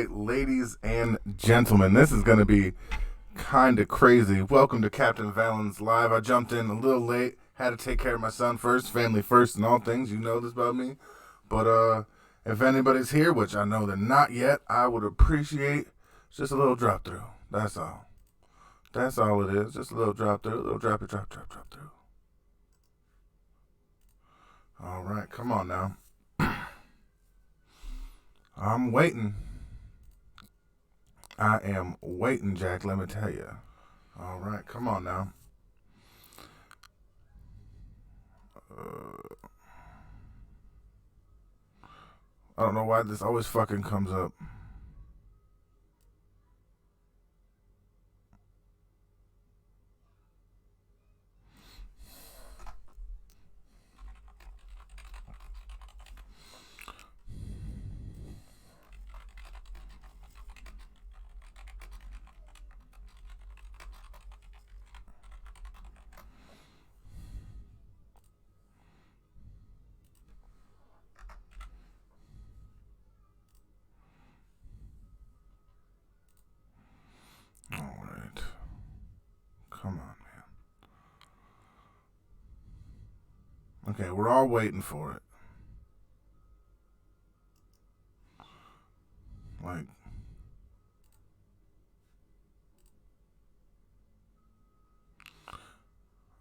Ladies and gentlemen, this is going to be kind of crazy. Welcome to Captain Valen's Live. I jumped in a little late, had to take care of my son first, family first, and all things. You know this about me. But if anybody's here, which I know they're not yet, I would appreciate just a little drop through. That's all. That's all it is. Just a little drop through, a little drop through. All right, come on now. I'm waiting. I am waiting, Jack, let me tell you. All right, come on now. I don't know why this always fucking comes up. All right. Come on, man. Okay, we're all waiting for it. Like,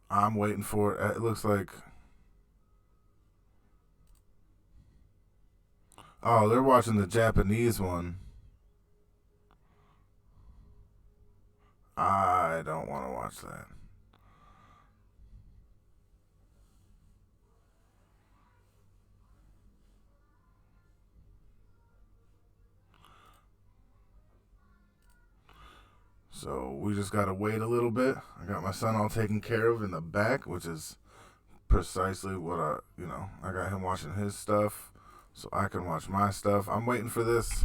I'm waiting for it. It looks like. Oh, they're watching the Japanese one. I don't want to watch that. So we just gotta wait a little bit. I got my son all taken care of in the back, which is precisely what I got him watching his stuff, so I can watch my stuff. I'm waiting for this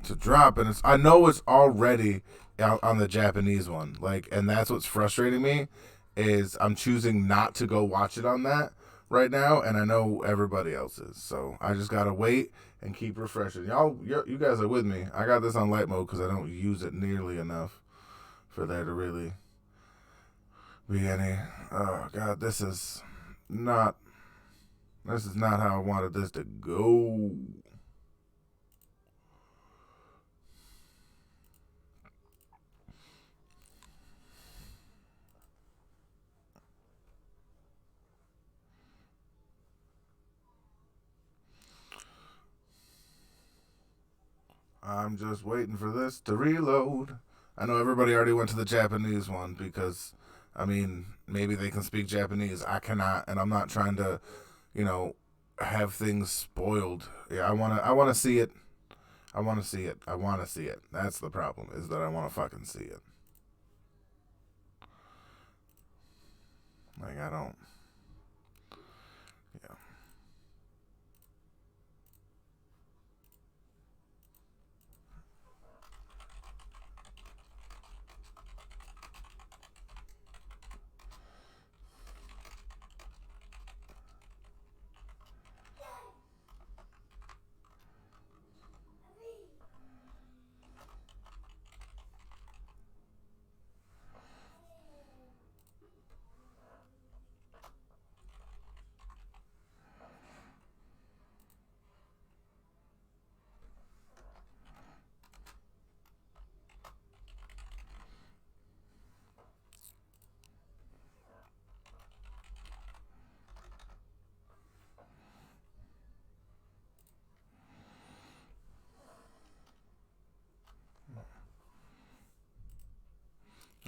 to drop, and I know it's already out on the Japanese one. Like, and that's what's frustrating me is I'm choosing not to go watch it on that right now, and I know everybody else is. So I just gotta wait and keep refreshing. You guys are with me. I got this on light mode because I don't use it nearly enough for there to really be any. Oh God, this is not how I wanted this to go. I'm just waiting for this to reload. I know everybody already went to the Japanese one because, I mean, maybe they can speak Japanese. I cannot, and I'm not trying to, you know, have things spoiled. Yeah, I wanna see it. I wanna see it. I wanna see it. That's the problem, is that I wanna fucking see it. Like, I don't. Yeah.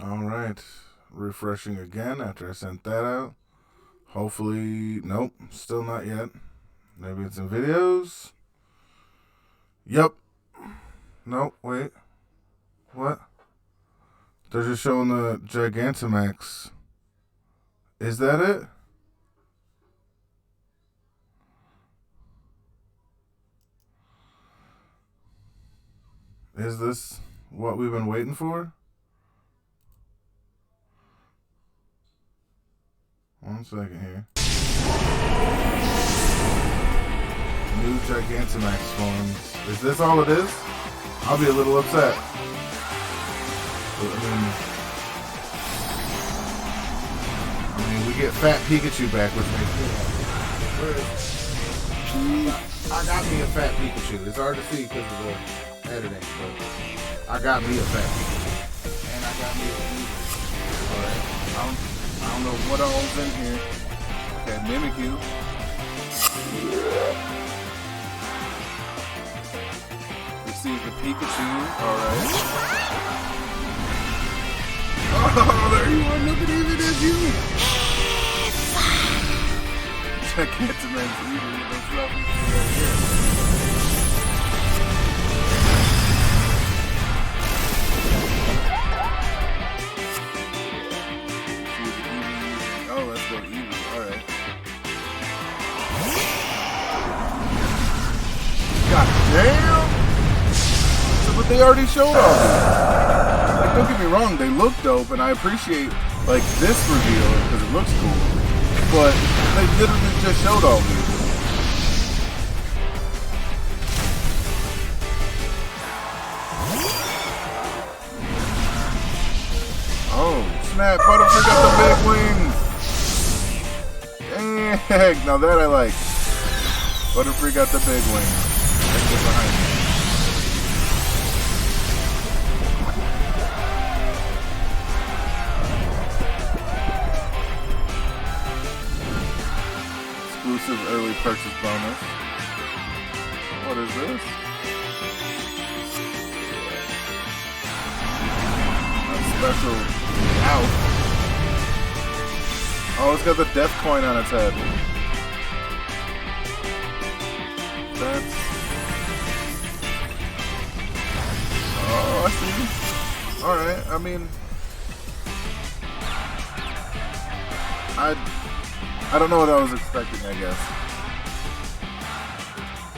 All right. Refreshing again after I sent that out. Hopefully, nope, still not yet. Maybe it's in videos. Yep. Nope, wait. What? They're just showing the Gigantamax. Is that it? Is this what we've been waiting for? One second here. New Gigantamax forms. Is this all it is? I'll be a little upset. I mean, we get Fat Pikachu back, which makes I got me a Fat Pikachu. It's hard to see because of the editing, but I got me a Fat Pikachu. And I got me a Pikachu. Alright. I don't know what all's in here. Okay, Mimikyu. Receive the Pikachu. Alright. Oh, there you are. Look at it. It is you. Gigantamax Eevee with those fluffy right here. Oh, let's go Eevee. Alright. God damn! So, but they already showed all these. Like, don't get me wrong, they look dope, and I appreciate, like, this reveal, because it looks cool. But they literally just showed all these. Oh, snap. Butterfree got the big wings. Dang. Now that I like. Butterfree got the big wings. Let's get behind me. Exclusive early purchase bonus. What is this? A special out. Oh, it's got the death coin on its head. That's... Oh, I see. Alright, I mean... I don't know what I was expecting, I guess.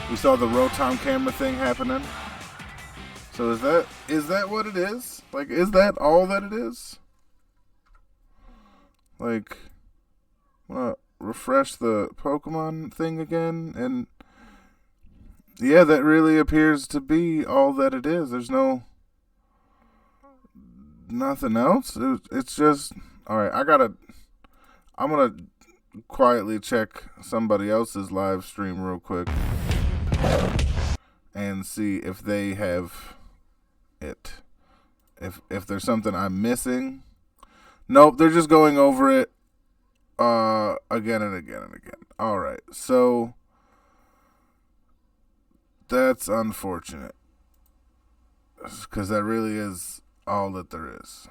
We saw the Rotom camera thing happening. So is that what it is? Like, is that all that it is? Like, refresh the Pokemon thing again, and yeah, that really appears to be all that it is. There's nothing else. It's just, alright, I'm gonna quietly check somebody else's live stream real quick and see if they have it. If there's something I'm missing. Nope, they're just going over it again and again and again. Alright, so that's unfortunate. Because that really is all that there is.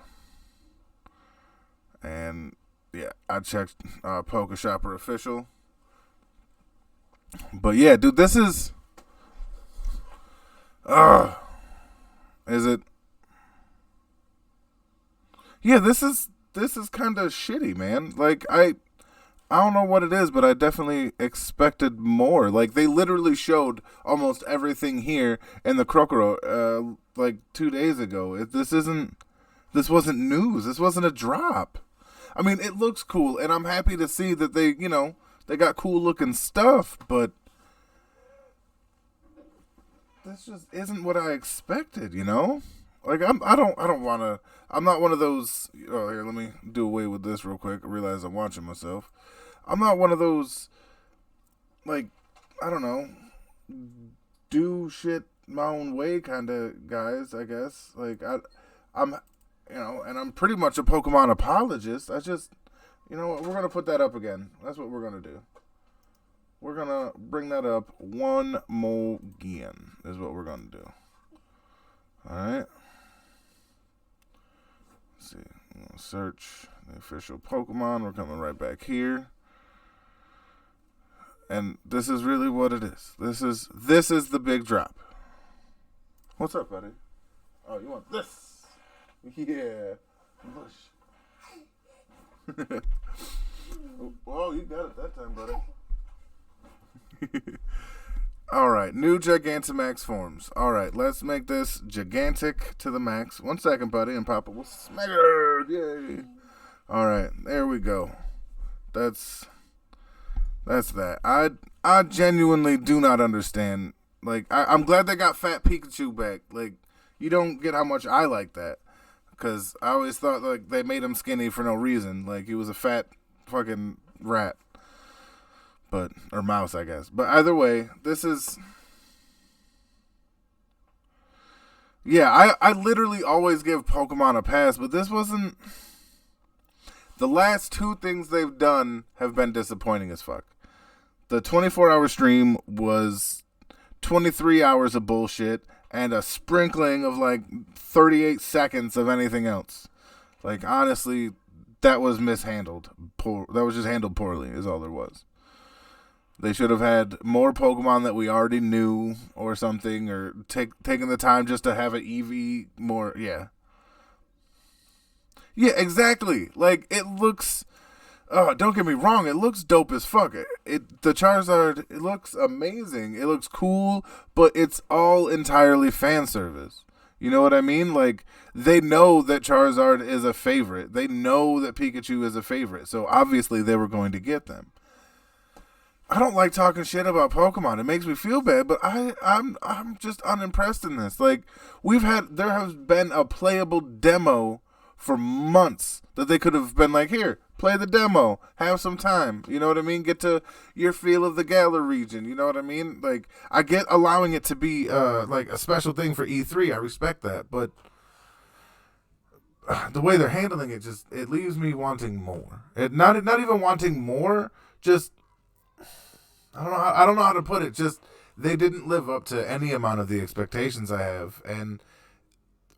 And yeah, I checked PokeShopper official. But yeah, dude, this is... is it... Yeah, this is kind of shitty, man. Like, I don't know what it is, but I definitely expected more. Like, they literally showed almost everything here in the Krokoro, like 2 days ago. This wasn't news. This wasn't a drop. I mean, it looks cool, and I'm happy to see that they got cool looking stuff, but this just isn't what I expected, Like, I'm not one of those, here, let me do away with this real quick. I realize I'm watching myself. I'm not one of those, like, I don't know, do shit my own way kind of guys, I guess. Like, I'm and I'm pretty much a Pokemon apologist. I just, we're going to put that up again. That's what we're going to do. We're going to bring that up one more again, is what we're going to do. All right. Let's see. I'm going to search the official Pokemon. We're coming right back here. And this is really what it is. This is the big drop. What's up, buddy? Oh, you want this? Yeah. Oh, you got it that time, buddy. Alright, new Gigantamax forms. Alright, let's make this gigantic to the max. 1 second, buddy, and Papa will smack it. Yay. Alright, there we go. That's That's that. I genuinely do not understand. Like, I'm glad they got Fat Pikachu back. Like, you don't get how much I like that. Because I always thought, like, they made him skinny for no reason. Like, he was a fat fucking rat. Or mouse, I guess. But either way, this is... Yeah, I literally always give Pokemon a pass, but this wasn't... The last two things they've done have been disappointing as fuck. The 24-hour stream was 23 hours of bullshit and a sprinkling of like 38 seconds of anything else. Like, honestly, that was mishandled. That was just handled poorly is all there was. They should have had more Pokemon that we already knew or something, or taken the time just to have an Eevee more. Yeah. Yeah, exactly. Like, it looks... don't get me wrong, it looks dope as fuck. The Charizard, it looks amazing. It looks cool, but it's all entirely fan service. You know what I mean? Like, they know that Charizard is a favorite. They know that Pikachu is a favorite. So obviously they were going to get them. I don't like talking shit about Pokemon. It makes me feel bad, but I'm just unimpressed in this. Like, there has been a playable demo for months that they could have been like, here, play the demo, have some time, you know what I mean? Get to your feel of the Galar region, you know what I mean? Like, I get allowing it to be like a special thing for E3, I respect that, but the way they're handling it it leaves me wanting more. Not even wanting more, just I don't know how to put it. Just they didn't live up to any amount of the expectations I have, and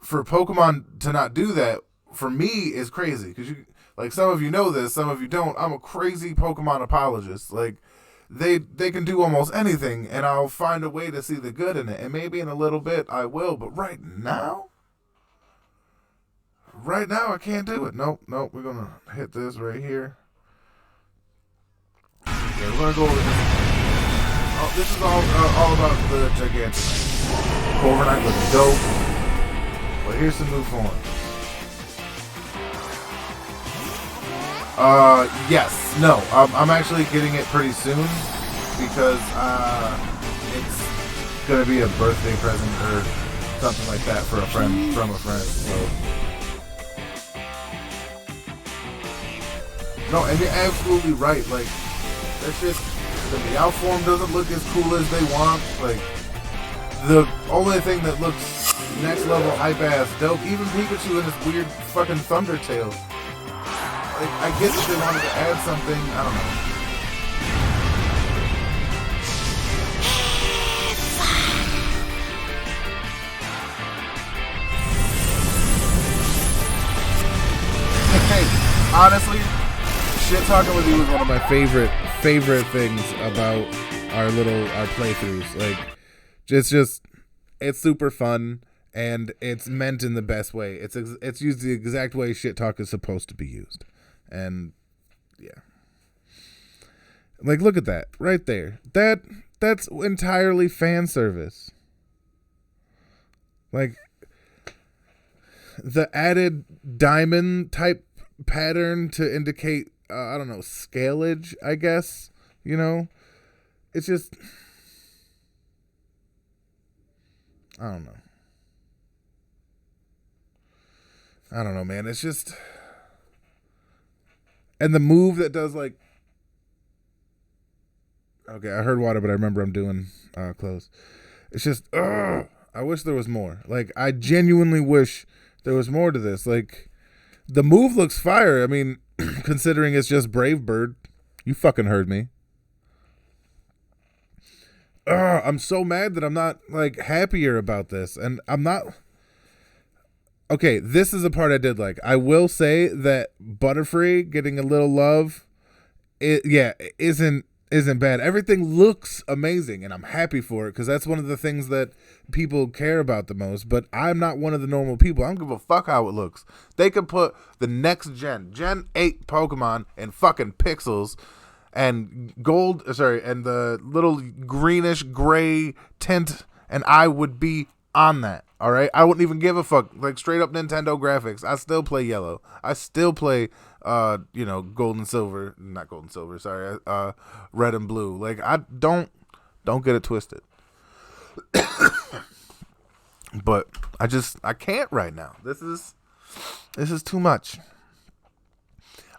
for Pokemon to not do that for me is crazy. Because like, some of you know this, some of you don't. I'm a crazy Pokemon apologist. Like, they can do almost anything, and I'll find a way to see the good in it. And maybe in a little bit I will, but right now I can't do it. Nope. We're gonna hit this right here. Okay, we're gonna go over this. Oh, this is all about the Gigantic. Overnight looking dope. But here's some new form. Yes. No. I'm actually getting it pretty soon because it's gonna be a birthday present or something like that for a friend from a friend. So. No, and you're absolutely right. Like, that's just, the Meow form doesn't look as cool as they want. Like, the only thing that looks next level hype ass dope, even Pikachu and his weird fucking thunder tail. Like, I get that they wanted to add something, I don't know. Hey, honestly, shit talking with you is one of my favorite things about our playthroughs. Like, it's super fun, and it's meant in the best way. It's used the exact way shit talk is supposed to be used. And yeah. Like, look at that right there. That's entirely fan service. Like, the added diamond type pattern to indicate I don't know, scalage, I guess, you know? It's just, I don't know, man. It's just, and the move that does, like, okay, I heard water, but I remember I'm doing close. It's just, I wish there was more. Like, I genuinely wish there was more to this. Like, the move looks fire. I mean, considering it's just Brave Bird. You fucking heard me. I'm so mad that I'm not, like, happier about this. And I'm not... Okay, this is the part I did like. I will say that Butterfree getting a little love, isn't bad. Everything looks amazing, and I'm happy for it, because that's one of the things that people care about the most. But I'm not one of the normal people. I don't give a fuck how it looks. They could put the next Gen 8 Pokemon in fucking pixels and and the little greenish gray tint, and I would be on that. All right, I wouldn't even give a fuck. Like straight up Nintendo graphics, I still play yellow. I still play, gold and silver, not gold and silver. Sorry, red and blue. Like I don't get it twisted. But I can't right now. This is too much.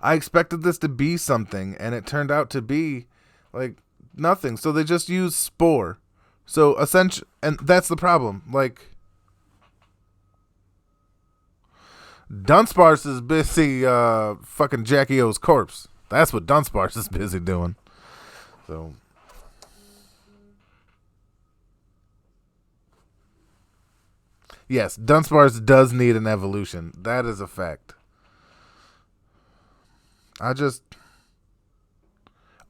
I expected this to be something, and it turned out to be like nothing. So they just used Spore. So essentially, and that's the problem. Like Dunsparce is busy fucking Jackie O's corpse. That's what Dunsparce is busy doing. So yes, Dunsparce does need an evolution. That is a fact.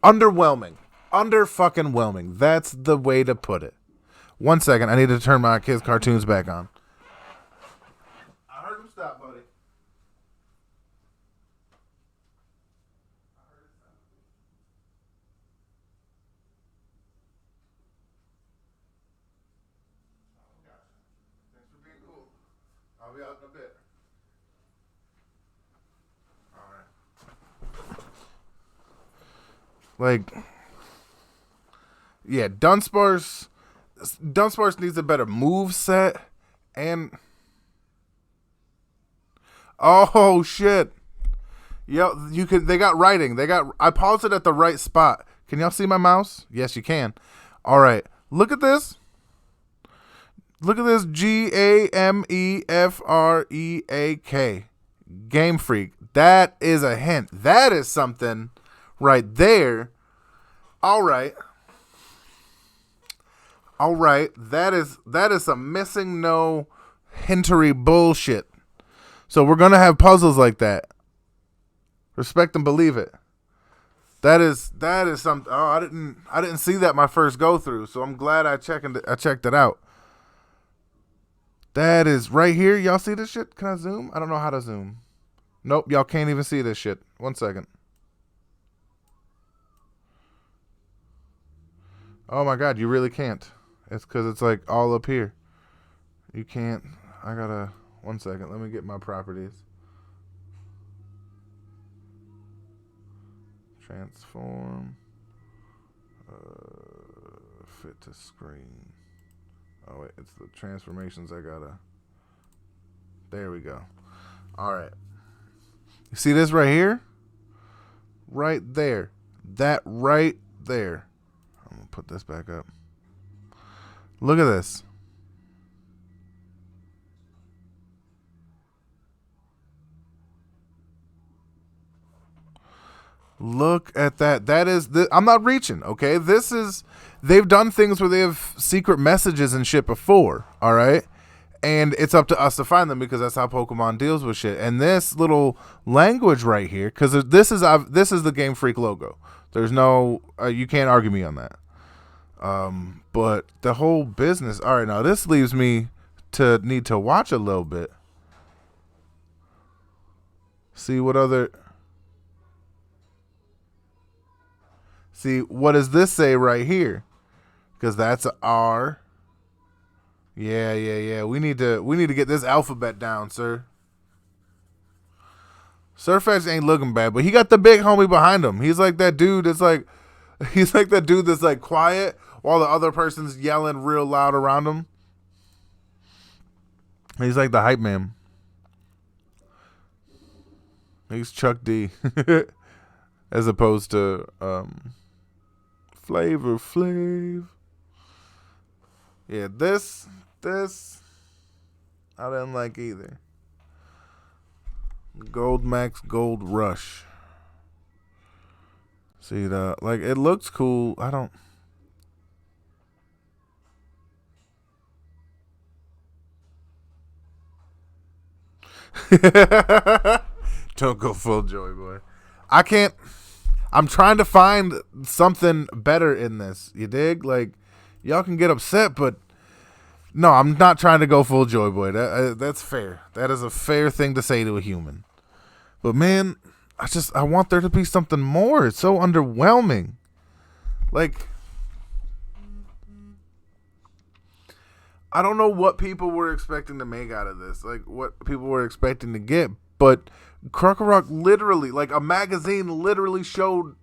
Underwhelming. Under fucking whelming. That's the way to put it. 1 second, I need to turn my kids' cartoons back on. I heard him stop, buddy. Thanks for being cool. I'll be out in a bit. Like, yeah, Dunsparce needs a better move set, and oh shit, they got writing. I paused it at the right spot. Can y'all see my mouse? Yes, you can. All right, look at this. Look at this. GAMEFREAK. Game Freak. That is a hint. That is something right there. All right. That is some missing no hintery bullshit. So we're gonna have puzzles like that. Respect and believe it. That is something. Oh, I didn't see that my first go through. So I'm glad I checked it out. That is right here. Y'all see this shit? Can I zoom? I don't know how to zoom. Nope, y'all can't even see this shit. 1 second. Oh my god, you really can't. It's because it's like all up here. You can't. I gotta. 1 second. Let me get my properties. Transform. Fit to screen. Oh wait, it's the transformations I gotta. There we go. All right. You see this right here? Right there. That right there. I'm gonna put this back up. Look at this. Look at that. That is I'm not reaching, okay? They've done things where they have secret messages and shit before, all right? And it's up to us to find them because that's how Pokemon deals with shit. And this little language right here, because this is the Game Freak logo. There's no, you can't argue me on that. But the whole business. All right, now this leaves me to need to watch a little bit. See what does this say right here? Because that's a R. Yeah. We need to get this alphabet down, sir. Surfax ain't looking bad, but he got the big homie behind him. He's like that dude that's like quiet while the other person's yelling real loud around him. He's like the hype man. He's Chuck D. As opposed to Flavor Flav. Yeah, this I didn't like either. Gold Max Gold Rush. See it looks cool. I don't. Don't go full Joy Boy. I can't. I'm trying to find something better in this. You dig? Like, y'all can get upset, but no, I'm not trying to go full Joy Boy. That's fair. That is a fair thing to say to a human. But man, I want there to be something more. It's so underwhelming. Like, I don't know what people were expecting to make out of this, like what people were expecting to get, but Krokorok literally, like a magazine literally showed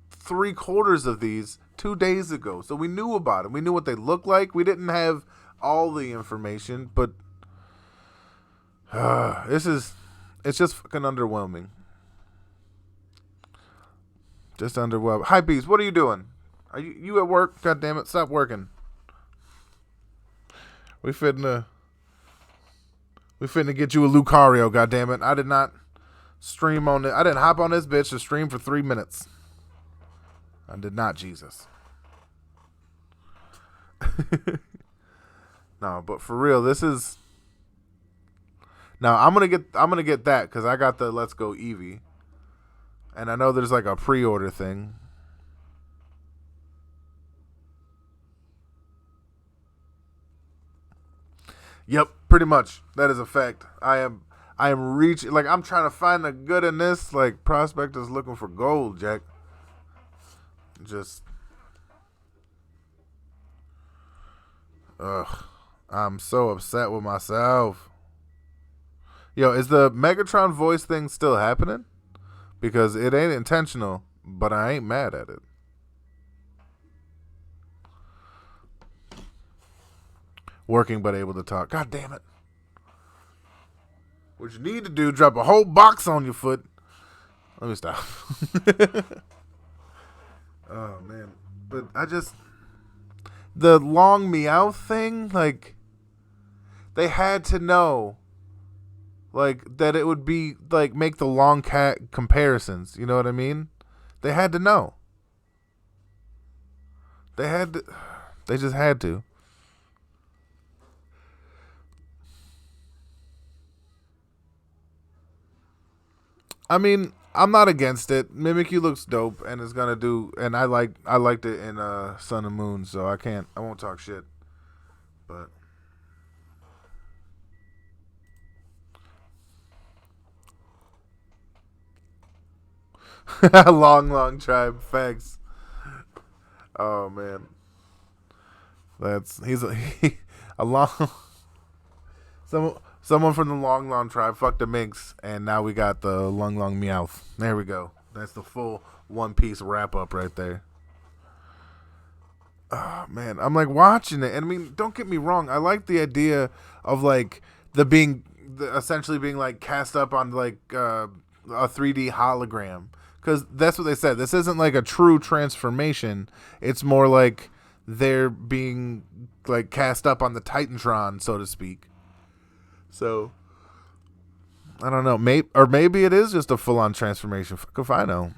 3/4 of these 2 days ago. So we knew about them. We knew what they looked like. We didn't have all the information, but it's just fucking underwhelming. Just underwhelming. Hi, Beast, what are you doing? Are you at work? God damn it, stop working. We finna get you a Lucario, god damn it. I did not stream on it. I didn't hop on this bitch to stream for 3 minutes. I did not, Jesus. No, but for real, this is. Now I'm gonna get that because I got the Let's Go Eevee, and I know there's like a pre-order thing. Yep, pretty much. That is a fact. I am reaching, like, I'm trying to find the good in this. Like, Prospect is looking for gold, Jack. Just, I'm so upset with myself. Yo, is the Megatron voice thing still happening? Because it ain't intentional, but I ain't mad at it. Working but able to talk. God damn it. What you need to do, drop a whole box on your foot. Let me stop. Oh, man. But I just... The long meow thing, like... They had to know... Like, that it would be... Like, make the long cat comparisons. You know what I mean? They had to know. They had to... They just had to. I mean, I'm not against it. Mimikyu looks dope and is gonna do, and I liked it in Sun and Moon, so I won't talk shit. But long tribe, facts. Oh man, he's a long someone from the long tribe fucked the minx, and now we got the long meowth. There we go. That's the full One Piece wrap up right there. Oh man, I'm like watching it, and I mean, don't get me wrong. I like the idea of like essentially being like cast up on like a 3D hologram, because that's what they said. This isn't like a true transformation. It's more like they're being like cast up on the Titantron, so to speak. So, I don't know. Maybe it is just a full-on transformation. Fuck if I know.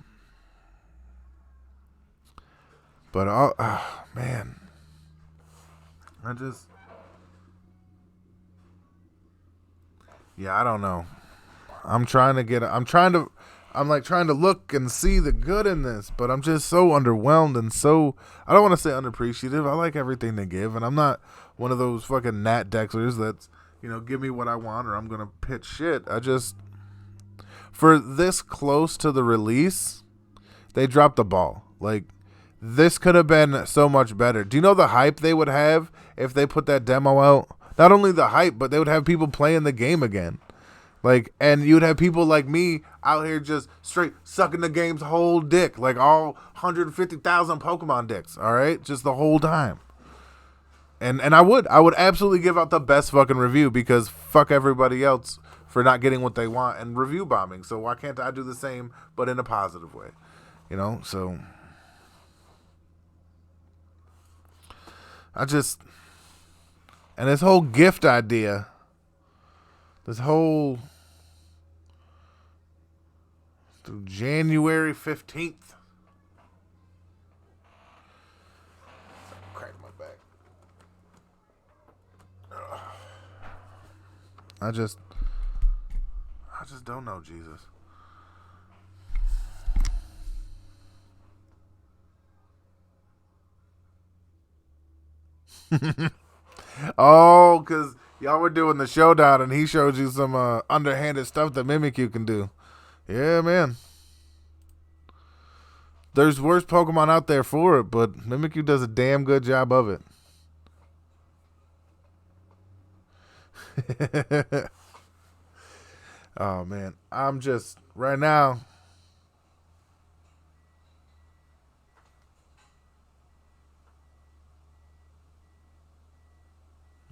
But, man. I don't know. I'm trying to look and see the good in this, but I'm just so underwhelmed and so, I don't want to say unappreciative. I like everything they give, and I'm not one of those fucking Nat Dexlers that's, give me what I want or I'm going to pitch shit. For this close to the release, they dropped the ball. Like, this could have been so much better. Do you know the hype they would have if they put that demo out? Not only the hype, but they would have people playing the game again. Like, and you'd have people like me out here just straight sucking the game's whole dick. Like, all 150,000 Pokemon dicks, all right? Just the whole time. And I would absolutely give out the best fucking review, because fuck everybody else for not getting what they want and review bombing. So why can't I do the same, but in a positive way? So and this whole gift idea, through January 15th. I just don't know, Jesus. Oh, because y'all were doing the showdown and he showed you some underhanded stuff that Mimikyu can do. Yeah, man. There's worse Pokemon out there for it, but Mimikyu does a damn good job of it. Oh man, I'm just right now.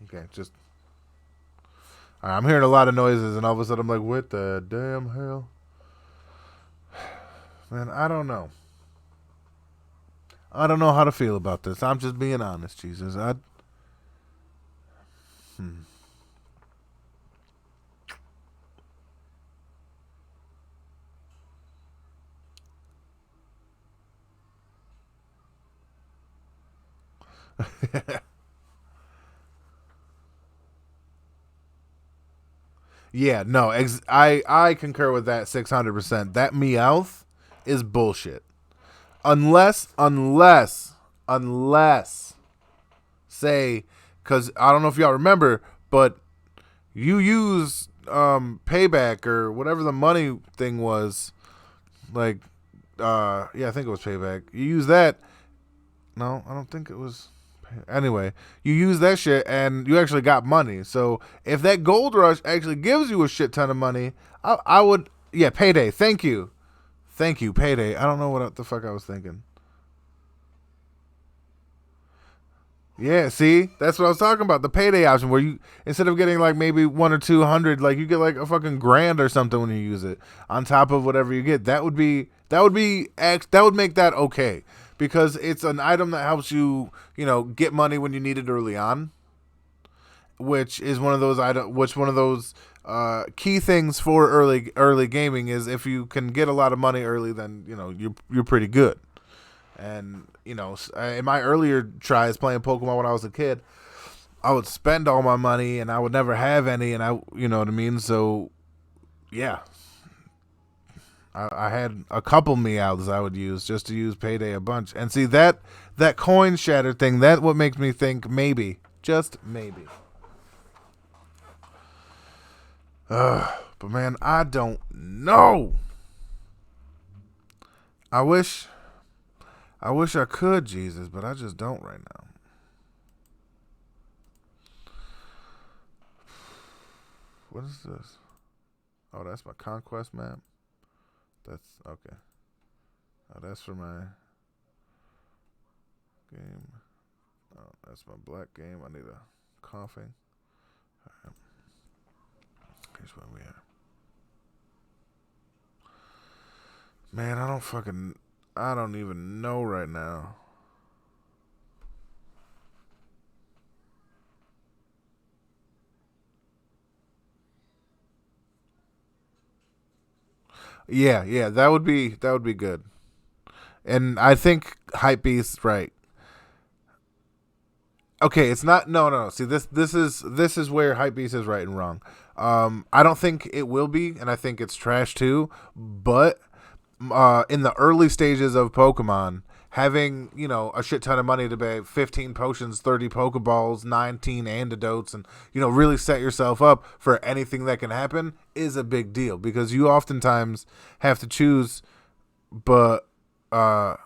Okay, just I'm hearing a lot of noises, and all of a sudden I'm like, "What the damn hell?" Man, I don't know. I don't know how to feel about this. I'm just being honest, Jesus. Hmm. Yeah, no, I concur with that 600%. That Meowth is bullshit. Unless say, because I don't know if y'all remember, but you use payback or whatever the money thing was, like yeah, I think it was payback. You use that. No, I don't think it was. Anyway, you use that shit and you actually got money. So if that gold rush actually gives you a shit ton of money, I would. Yeah, payday. Thank you, payday. I don't know what the fuck I was thinking. Yeah, see, that's what I was talking about. The payday option, where you instead of getting like maybe 1 or 200, like you get like a fucking grand or something when you use it on top of whatever you get. That would make that okay because it's an item that helps you, get money when you need it early on, which is one of those key things for early gaming is if you can get a lot of money early, then you're pretty good. And in my earlier tries playing Pokemon when I was a kid, I would spend all my money and I would never have any, and you know what I mean. So yeah, I had a couple Meowths I would use just to use payday a bunch. And see that coin shatter thing, that what makes me think maybe, just maybe. But man, I don't know. I wish I wish I could, Jesus, but I just don't right now. What is this? Oh, that's my conquest map. That's okay. Oh, that's for my game. Oh, that's my black game. I need a coughing. All right. Here's where we are. Man, I don't even know right now. Yeah, yeah, that would be good. And I think Hypebeast's right. Okay, it's not. No, no, no. See, this is where Hypebeast is right and wrong. I don't think it will be, and I think it's trash too. But in the early stages of Pokemon, having a shit ton of money to buy 15 potions, 30 Pokeballs, 19 antidotes, and really set yourself up for anything that can happen is a big deal because you oftentimes have to choose, but uh,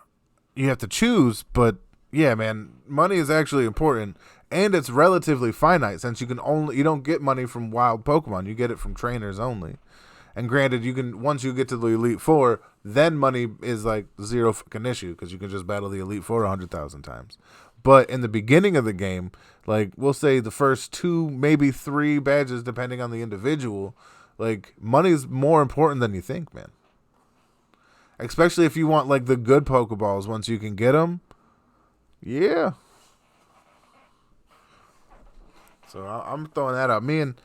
but yeah, man, money is actually important. And it's relatively finite since you don't get money from wild Pokemon. You get it from trainers only. And granted, you can once you get to the Elite Four, then money is like zero fucking issue because you can just battle the Elite Four 100,000 times. But in the beginning of the game, like we'll say the first two, maybe three badges, depending on the individual, like money is more important than you think, man. Especially if you want like the good Pokeballs once you can get them. Yeah. So I'm throwing that out. Me and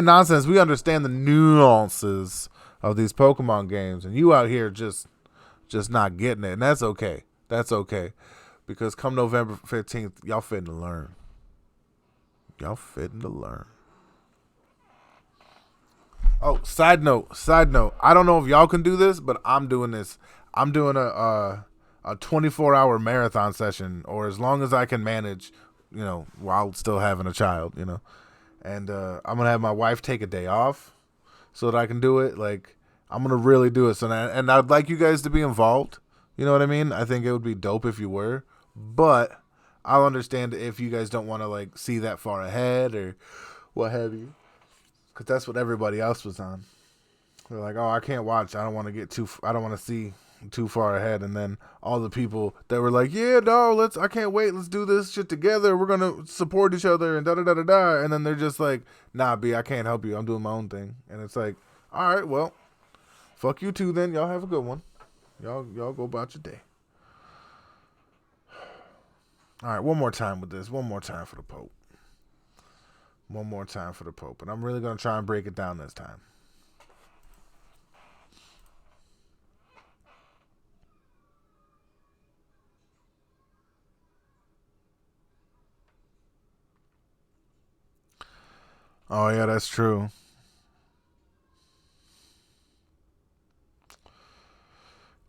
Nonsense, we understand the nuances of these Pokemon games, and you out here just not getting it, and that's okay. That's okay, because come November 15th, y'all fitting to learn. Y'all fitting to learn. Oh, side note. I don't know if y'all can do this, but I'm doing this. I'm doing a 24-hour marathon session, or as long as I can manage, while still having a child, and I'm gonna have my wife take a day off so that I can do it. Like I'm gonna really do it. And I'd like you guys to be involved. You know what I mean? I think it would be dope if you were, but I'll understand if you guys don't want to like see that far ahead or what have you. because that's what everybody else was on. They're like, oh, I can't watch. I don't want to get I don't want to see too far ahead. And then all the people that were like, yeah, no, I can't wait. Let's do this shit together. We're going to support each other and da-da-da-da-da. And then they're just like, nah, B, I can't help you. I'm doing my own thing. And it's like, all right, well, fuck you too then. Y'all have a good one. Y'all go about your day. All right, one more time with this. One more time for the Pope. One more time for the Pope. And I'm really going to try and break it down this time. Oh, yeah, that's true.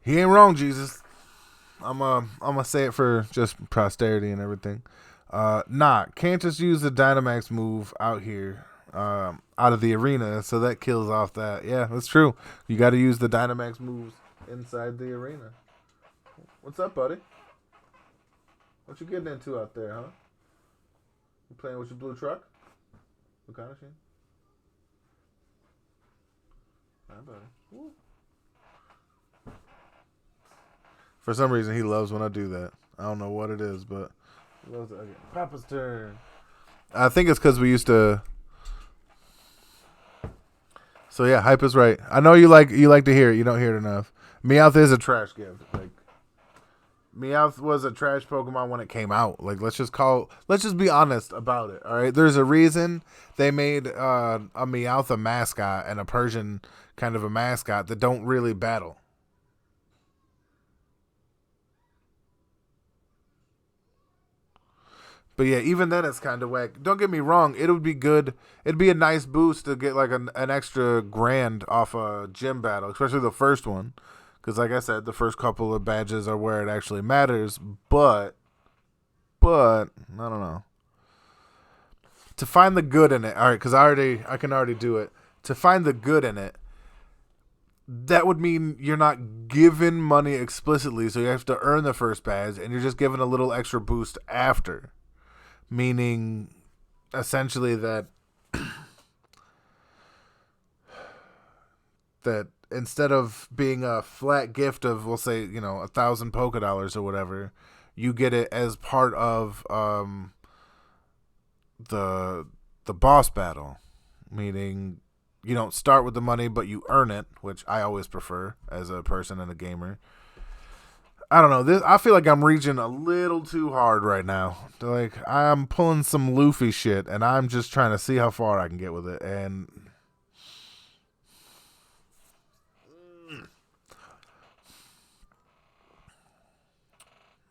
He ain't wrong, Jesus. I'm gonna say it for just posterity and everything. Can't just use the Dynamax move out here, out of the arena, so that kills off that. Yeah, that's true. You got to use the Dynamax moves inside the arena. What's up, buddy? What you getting into out there, huh? You playing with your blue truck? What kind of shit? Hi, buddy. Woo. For some reason, he loves when I do that. I don't know what it is, but he loves it. Okay. Papa's turn. I think it's because we used to. So yeah, Hype is right. I know you like to hear it. You don't hear it enough. Meowth is a trash gift. Like Meowth was a trash Pokemon when it came out. Like let's just be honest about it. All right, there's a reason they made a Meowth a mascot and a Persian kind of a mascot that don't really battle. But yeah, even then it's kind of whack. Don't get me wrong. It would be good. It'd be a nice boost to get like an extra grand off a gym battle, especially the first one. Because like I said, the first couple of badges are where it actually matters. But, I don't know. To find the good in it. All right, because I can already do it. To find the good in it, that would mean you're not given money explicitly. So you have to earn the first badge. And you're just given a little extra boost after. Meaning, essentially, that instead of being a flat gift of, we'll say, 1,000 Pokédollars or whatever, you get it as part of the boss battle. Meaning, you don't start with the money, but you earn it, which I always prefer as a person and a gamer. I don't know. I feel like I'm reaching a little too hard right now. Like I'm pulling some Luffy shit, and I'm just trying to see how far I can get with it. And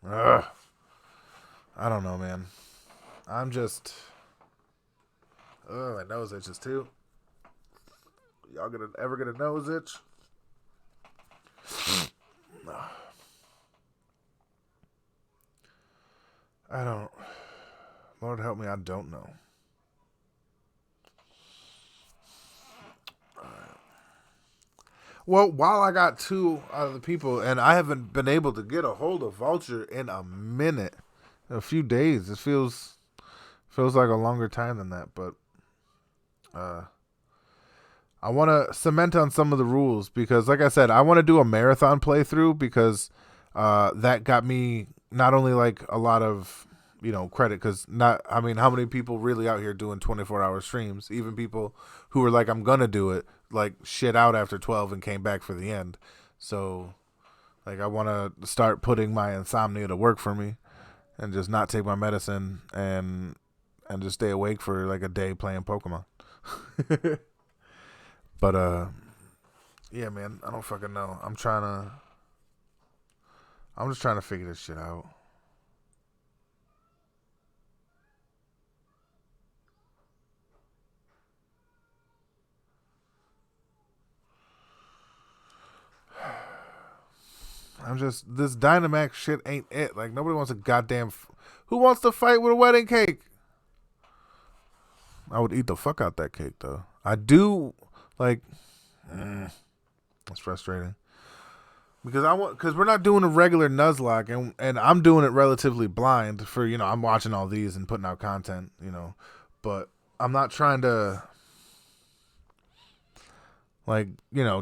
I don't know, man. I'm just. My nose itches too. Y'all ever get a nose itch? I don't. Lord help me, I don't know. Well, while I got two out of the people, and I haven't been able to get a hold of Vulture in a minute, in a few days. It feels like a longer time than that, but I want to cement on some of the rules because, like I said, I want to do a marathon playthrough because that got me not only like a lot of credit because how many people really out here doing 24-hour streams? Even people who were like, I'm gonna do it, like shit out after 12 and came back for the end. So like I want to start putting my insomnia to work for me and just not take my medicine and just stay awake for like a day playing Pokemon. But yeah, man, I don't fucking know. I'm just trying to figure this shit out. This Dynamax shit ain't it. Like, nobody wants a goddamn. Who wants to fight with a wedding cake? I would eat the fuck out that cake, though. I do, like. That's frustrating. Because we're not doing a regular Nuzlocke, and I'm doing it relatively blind for, I'm watching all these and putting out content, but I'm not trying to. like,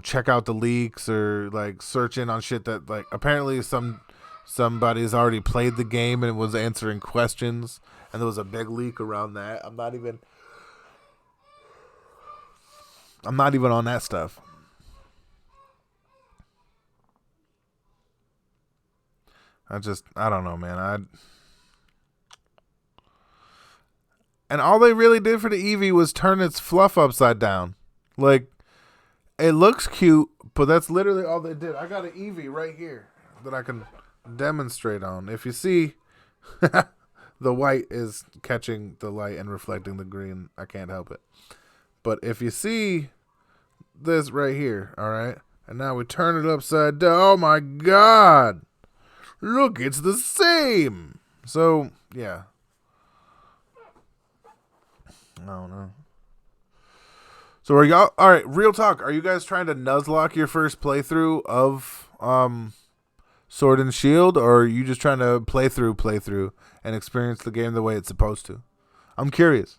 check out the leaks or like search in on shit that like apparently somebody's already played the game and was answering questions, and there was a big leak around that. I'm not even on that stuff. I don't know, man. And all they really did for the Eevee was turn its fluff upside down. Like, it looks cute, but that's literally all they did. I got an Eevee right here that I can demonstrate on. If you see, the white is catching the light and reflecting the green. I can't help it. But if you see this right here, all right, and now we turn it upside down. Oh my God! Look, it's the same. So yeah, I don't know. So are y'all all right? Real talk. Are you guys trying to nuzlocke your first playthrough of Sword and Shield, or are you just trying to play through, and experience the game the way it's supposed to? I'm curious.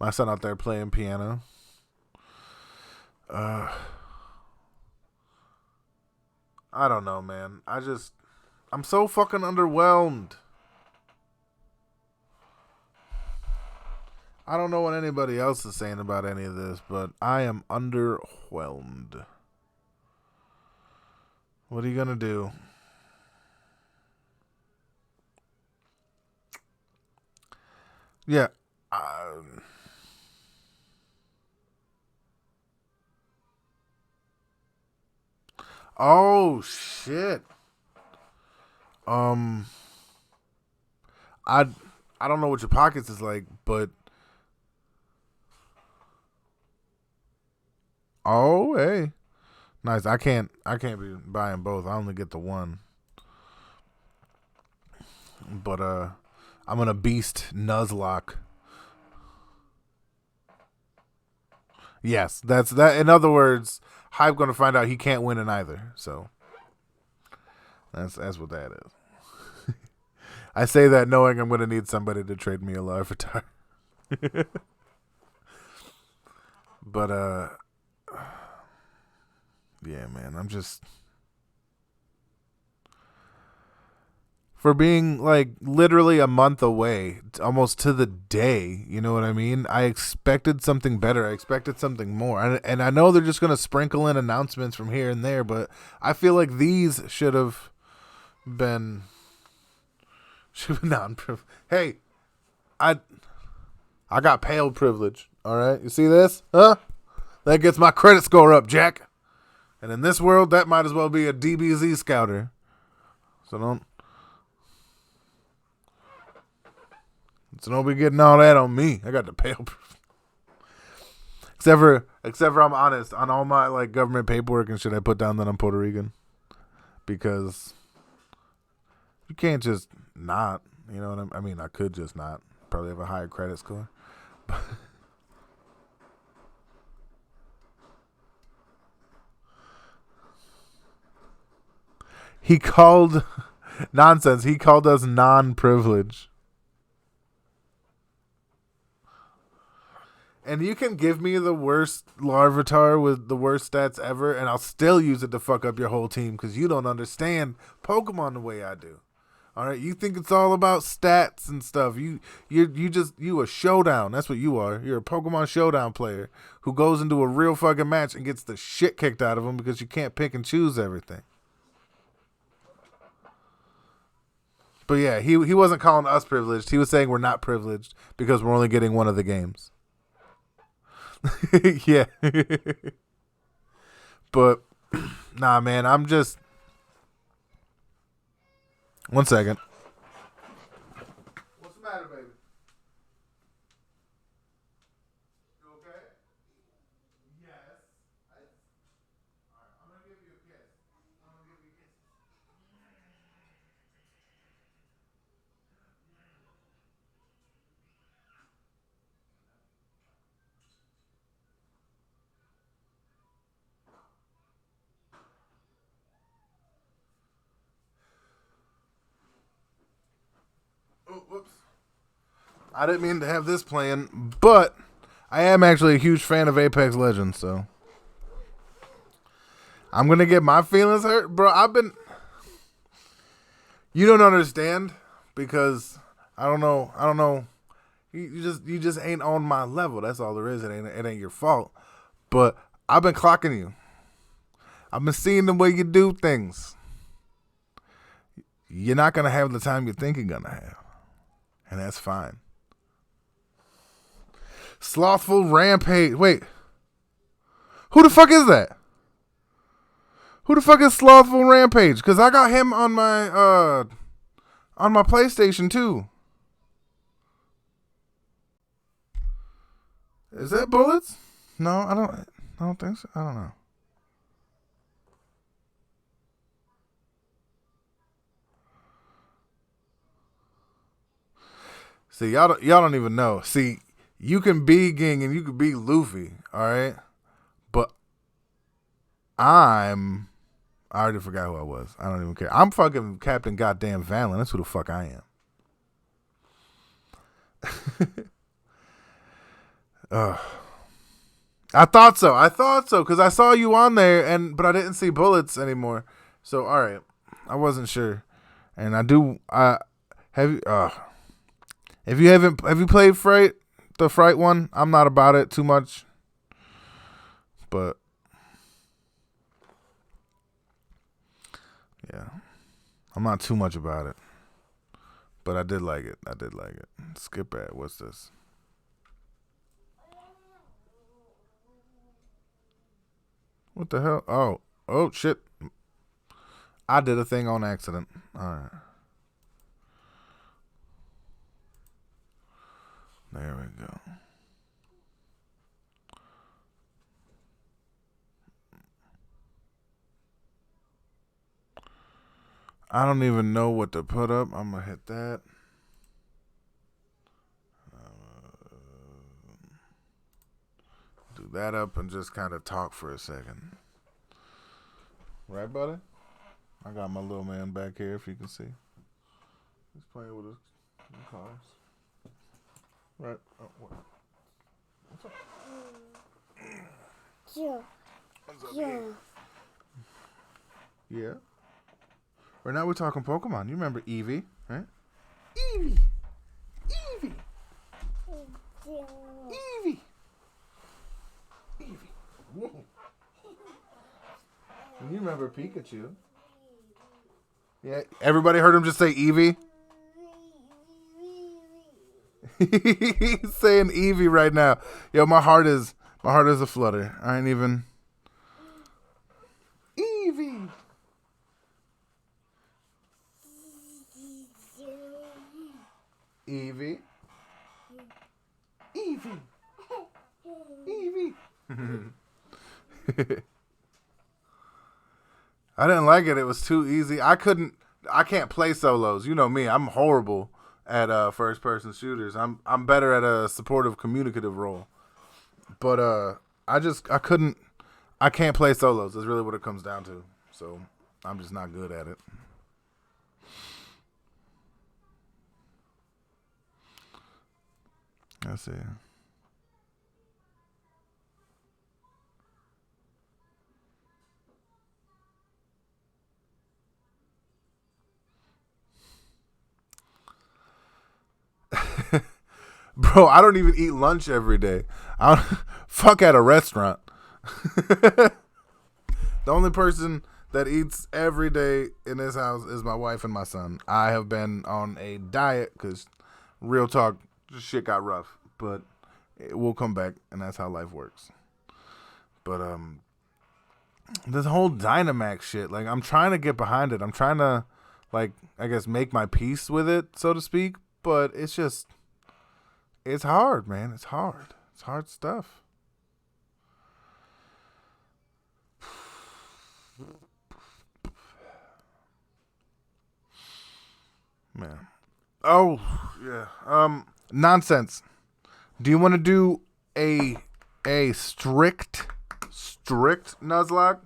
My son out there playing piano. Uh, I don't know, man. I'm so fucking underwhelmed. I don't know what anybody else is saying about any of this, but I am underwhelmed. What are you gonna do? Yeah. Oh shit. Um, I I don't know what your pockets is like, but oh hey, nice. I can't be buying both. I only get the one. But I'm gonna beast Nuzlocke. Yes, that's that. In other words, Hype gonna find out he can't win in either. So that's what that is. I say that knowing I'm gonna need somebody to trade me a Larvitar. But yeah, man, I'm just for being like literally a month away, almost to the day. You know what I mean? I expected something better. I expected something more, and I know they're just gonna sprinkle in announcements from here and there, but I feel like these been should have non. Hey, I I got pale privilege. All right, you see this? Huh? That gets my credit score up, Jack. And in this world, that might as well be a DBZ scouter. So don't be getting all that on me. I got the pale. Except for I'm honest on all my like government paperwork and shit. I put down that I'm Puerto Rican because you can't just not. You know what I mean? I could just not. Probably have a higher credit score. He called nonsense. He called us non-privileged. And you can give me the worst Larvitar with the worst stats ever, and I'll still use it to fuck up your whole team because you don't understand Pokemon the way I do. All right, you think it's all about stats and stuff. You a showdown. That's what you are. You're a Pokemon showdown player who goes into a real fucking match and gets the shit kicked out of him because you can't pick and choose everything. But yeah, he wasn't calling us privileged. He was saying we're not privileged because we're only getting one of the games. Yeah. But nah, man, I'm just one second. What's the matter, baby? You okay? Yes. I'm gonna give you a kiss. I'm gonna give you a kiss. I didn't mean to have this playing, but I am actually a huge fan of Apex Legends, so I'm gonna get my feelings hurt, bro. You don't understand because I don't know. You just ain't on my level. That's all there is. It ain't your fault. But I've been clocking you. I've been seeing the way you do things. You're not gonna have the time you think you're gonna have, and that's fine. Slothful Rampage. Wait, who the fuck is that? Who the fuck is Slothful Rampage? Because I got him on my PlayStation too. Is that Bullets? No, I don't think so. I don't know. See, y'all don't even know. See, you can be Ging and you can be Luffy, all right? But I already forgot who I was. I don't even care. I'm fucking Captain Goddamn Valen. That's who the fuck I am. I thought so, because I saw you on there, but I didn't see Bullets anymore. So, all right, I wasn't sure, and have you? If you have you played the Fright one? I'm not about it too much, but yeah, I'm not too much about it, but I did like it. Skip at what's this? What the hell? Oh shit! I did a thing on accident. All right. There we go. I don't even know what to put up. I'm going to hit that. Do that up and just kind of talk for a second. Right, buddy? I got my little man back here, if you can see. He's playing with his cars. Right. Oh, what? What's up? Yeah. What's up here? Yeah. Right now we're talking Pokemon. You remember Eevee, right? Eevee! Eevee! Eevee! Eevee! Whoa. You remember Pikachu? Yeah. Everybody heard him just say Eevee? He's saying Eevee right now. Yo, my heart is a flutter. I ain't even. Eevee. Eevee. Eevee. Eevee. I didn't like it. It was too easy. I can't play solos. You know me. I'm horrible at first person shooters. I'm better at a supportive communicative role. But I can't play solos. That's really what it comes down to. So I'm just not good at it. Let's see. Bro, I don't even eat lunch every day. Fuck at a restaurant. The only person that eats every day in this house is my wife and my son. I have been on a diet because, real talk, shit got rough. But it will come back, and that's how life works. But this whole Dynamax shit, like, I'm trying to get behind it. I'm trying to, like, I guess make my peace with it, so to speak. But it's just... It's hard, man. It's hard. It's hard stuff. Man. Oh, yeah. Nonsense. Do you want to do a strict Nuzlocke?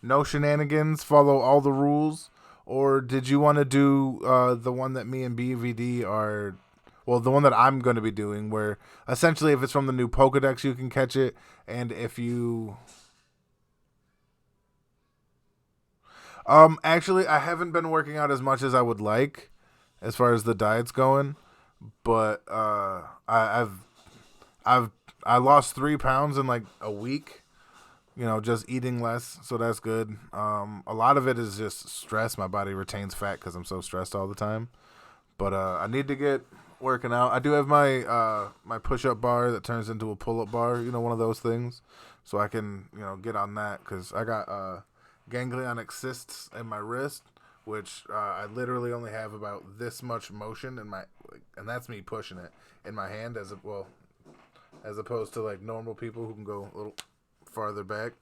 No shenanigans, follow all the rules? Or did you want to do the one that me and BVD are Well, the one that I'm going to be doing, where essentially if it's from the new Pokedex, you can catch it, and if you actually, I haven't been working out as much as I would like, as far as the diet's going. But I've I lost 3 pounds in like a week. You know, just eating less, so that's good. A lot of it is just stress. My body retains fat because I'm so stressed all the time. But I need to get working out. I do have my my push-up bar that turns into a pull-up bar. You know, one of those things, so I can get on that because I got ganglionic cysts in my wrist, which I literally only have about this much motion in my, and that's me pushing it in my hand as opposed to like normal people who can go a little farther back.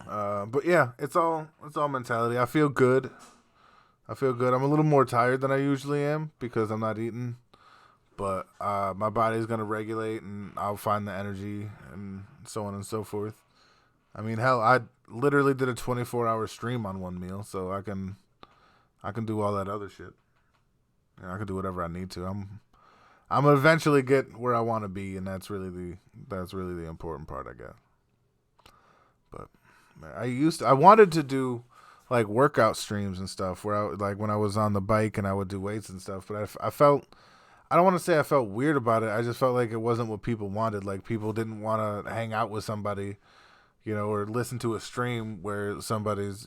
But yeah, it's all mentality. I feel good. I'm a little more tired than I usually am because I'm not eating, but my body's gonna regulate and I'll find the energy and so on and so forth. I mean, hell, I literally did a 24-hour stream on one meal, so I can do all that other shit. I can do whatever I need to. I'm gonna eventually get where I want to be, and that's really the important part, I guess. But man, I wanted to do like workout streams and stuff where like when I was on the bike and I would do weights and stuff, but I felt, I don't want to say I felt weird about it. I just felt like it wasn't what people wanted. Like people didn't want to hang out with somebody, or listen to a stream where somebody's,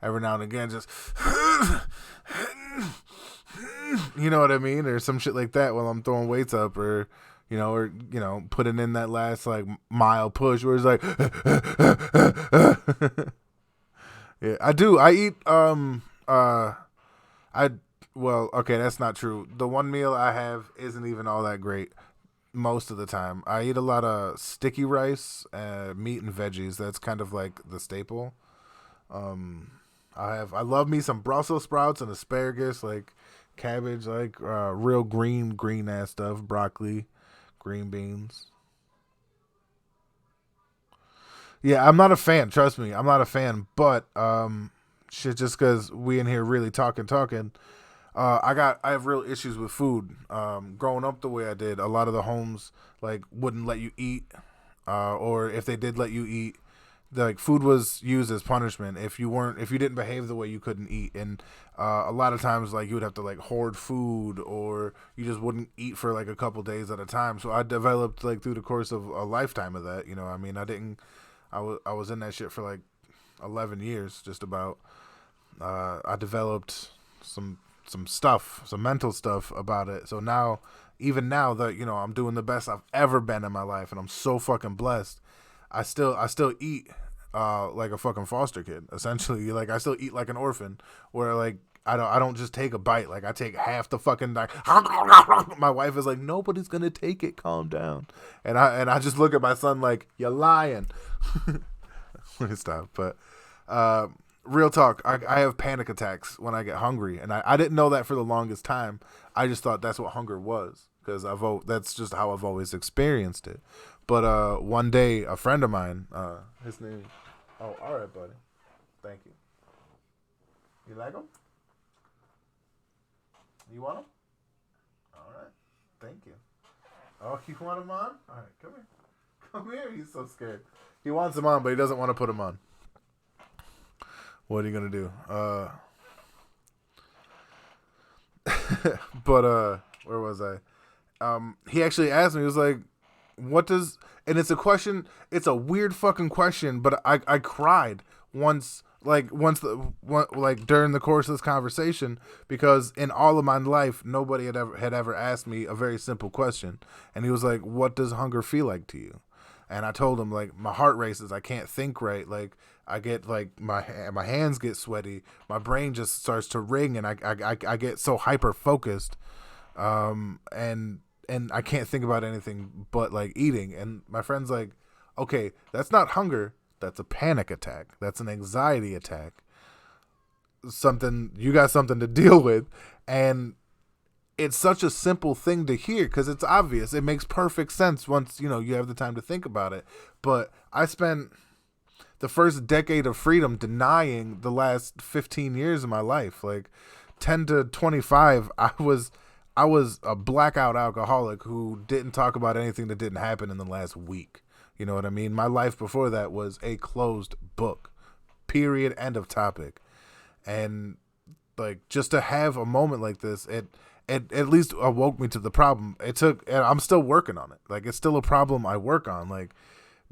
every now and again just, you know what I mean? Or some shit like that while I'm throwing weights up or putting in that last like mile push where it's like, yeah, I do. I eat, well, okay, that's not true. The one meal I have isn't even all that great. Most of the time I eat a lot of sticky rice, meat and veggies. That's kind of like the staple. I love me some Brussels sprouts and asparagus, like cabbage, like real green ass stuff, broccoli, green beans. Yeah, I'm not a fan, trust me, I'm not a fan, but shit, just because we in here really talking I have real issues with food. Growing up the way I did, a lot of the homes like wouldn't let you eat, or if they did let you eat, like food was used as punishment. If you didn't behave the way, you couldn't eat, and a lot of times like you would have to like hoard food, or you just wouldn't eat for like a couple days at a time. So I developed like through the course of a lifetime of that. I mean, I was in that shit for like 11 years, just about. I developed some mental stuff about it. So now, even now that, I'm doing the best I've ever been in my life and I'm so fucking blessed, I still eat like a fucking foster kid, essentially. Like I still eat like an orphan, where like I don't just take a bite, like I take half the fucking like my wife is like, nobody's gonna take it, calm down. And I just look at my son like, you're lying. Stop. But real talk, I have panic attacks when I get hungry, and I didn't know that for the longest time. I just thought that's what hunger was, because that's just how I've always experienced it. But one day, a friend of mine, his name, oh, all right, buddy, thank you. You like him? You want him? All right, thank you. Oh, you want him on? All right, come here. He's so scared. He wants him on, but he doesn't want to put him on. What are you gonna do? But where was I? He actually asked me. He was like, "What does?" And it's a question. It's a weird fucking question. But I cried once during the course of this conversation, because in all of my life nobody had ever asked me a very simple question. And he was like, "What does hunger feel like to you?" And I told him, like, my heart races. I can't think right. Like, I get like my hands get sweaty. My brain just starts to ring, and I get so hyper focused, and I can't think about anything but like eating. And my friend's like, okay, that's not hunger. That's a panic attack. That's an anxiety attack. You got something to deal with, and it's such a simple thing to hear because it's obvious. It makes perfect sense once you have the time to think about it. But I spent the first decade of freedom denying the last 15 years of my life, like 10 to 25, I was a blackout alcoholic who didn't talk about anything that didn't happen in the last week. You know what I mean? My life before that was a closed book. Period. End of topic. And like, just to have a moment like this, it at least awoke me to the problem. And I'm still working on it. Like, it's still a problem I work on. Like,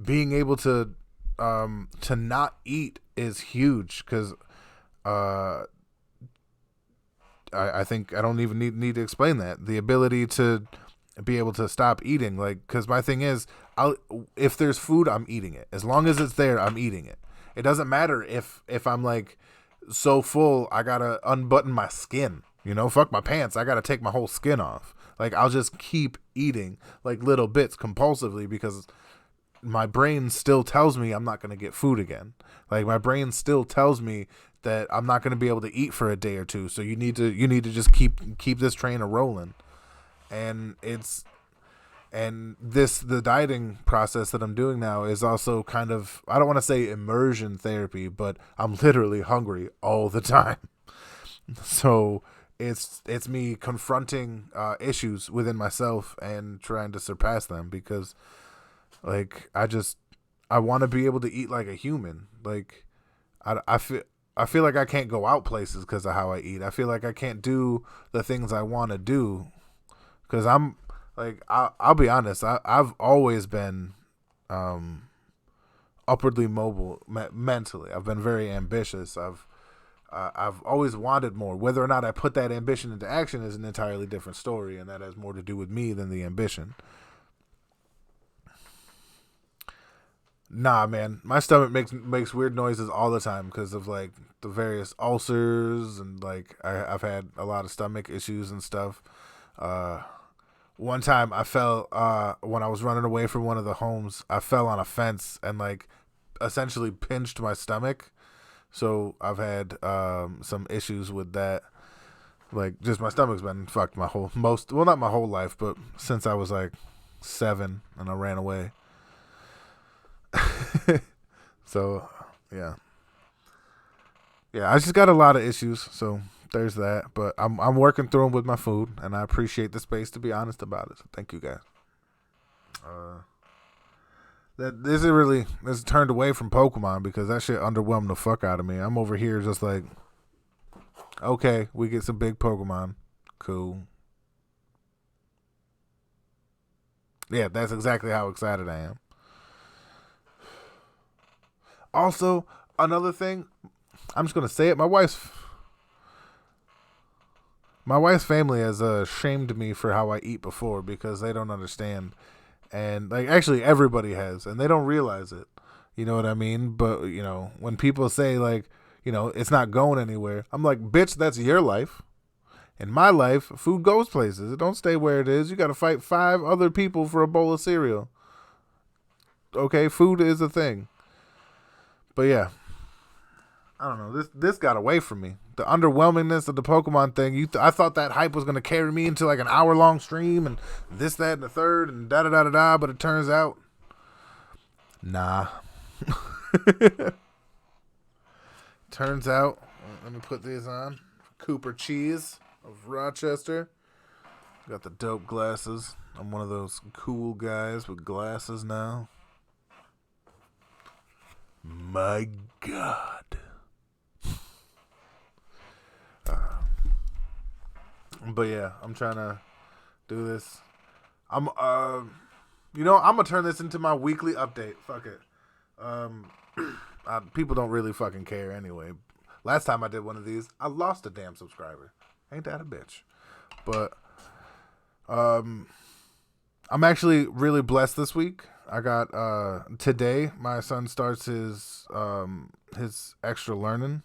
being able to not eat is huge, because I think I don't even need to explain that. The ability to be able to stop eating, like, because my thing is, if there's food, I'm eating it. As long as it's there, I'm eating it. It doesn't matter if I'm like so full I gotta unbutton my skin. You know, fuck my pants. I gotta take my whole skin off. Like, I'll just keep eating like little bits compulsively, because my brain still tells me I'm not gonna get food again. Like, my brain still tells me that I'm not gonna be able to eat for a day or two. So you need to just keep this train a rolling. And the dieting process that I'm doing now is also kind of, I don't want to say immersion therapy, but I'm literally hungry all the time. So it's me confronting issues within myself and trying to surpass them, because like, I want to be able to eat like a human. Like, I feel like I can't go out places because of how I eat. I feel like I can't do the things I want to do because I'm like, I'll be honest. I've always been upwardly mobile mentally. I've been very ambitious. I've always wanted more. Whether or not I put that ambition into action is an entirely different story, and that has more to do with me than the ambition. Nah, man, my stomach makes weird noises all the time because of like the various ulcers, and like I've had a lot of stomach issues and stuff. One time I fell when I was running away from one of the homes. I fell on a fence and like essentially pinched my stomach. So I've had some issues with that. Like, just my stomach's been fucked not my whole life, but since I was like 7 and I ran away. So yeah, I just got a lot of issues, so there's that. But I'm working through them with my food, and I appreciate the space to be honest about it. So thank you guys. This is turned away from Pokemon because that shit underwhelmed the fuck out of me. I'm over here just like, okay, we get some big Pokemon, cool. Yeah, that's exactly how excited I am. Also, another thing, I'm just gonna say it. My wife's family has shamed me for how I eat before because they don't understand, and like, actually everybody has, and they don't realize it. You know what I mean? But you know, when people say like, you know, it's not going anywhere, I'm like, bitch, that's your life. In my life, food goes places. It don't stay where it is. You got to fight 5 other people for a bowl of cereal. Okay, food is a thing. But yeah, I don't know. This got away from me. The underwhelmingness of the Pokemon thing. I thought that hype was gonna carry me into like an hour-long stream and this, that, and the third, and da da da da da. But it turns out, nah. Turns out, let me put these on. Cooper Cheese of Rochester. Got the dope glasses. I'm one of those cool guys with glasses now. My God. But yeah, I'm trying to do this. I'm gonna turn this into my weekly update. Fuck it. People don't really fucking care anyway. Last time I did one of these, I lost a damn subscriber. Ain't that a bitch? But I'm actually really blessed this week. I got today my son starts his extra learning.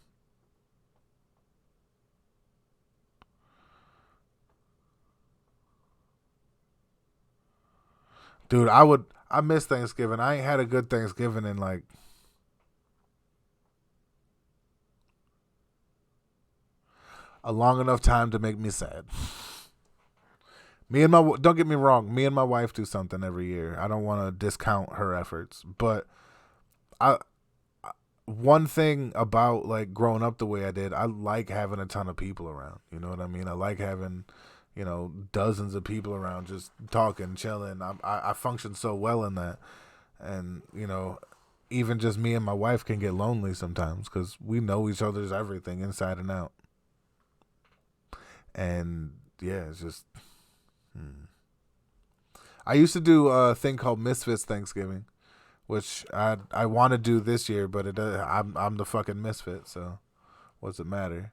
Dude, I miss Thanksgiving. I ain't had a good Thanksgiving in like a long enough time to make me sad. Don't get me wrong, me and my wife do something every year. I don't want to discount her efforts, but one thing about like growing up the way I did, I like having a ton of people around. You know what I mean? I like having, dozens of people around just talking, chilling. I function so well in that. And, even just me and my wife can get lonely sometimes because we know each other's everything inside and out. And yeah, it's just. I used to do a thing called Misfits Thanksgiving, which I want to do this year, but I'm the fucking misfit, so what's it matter?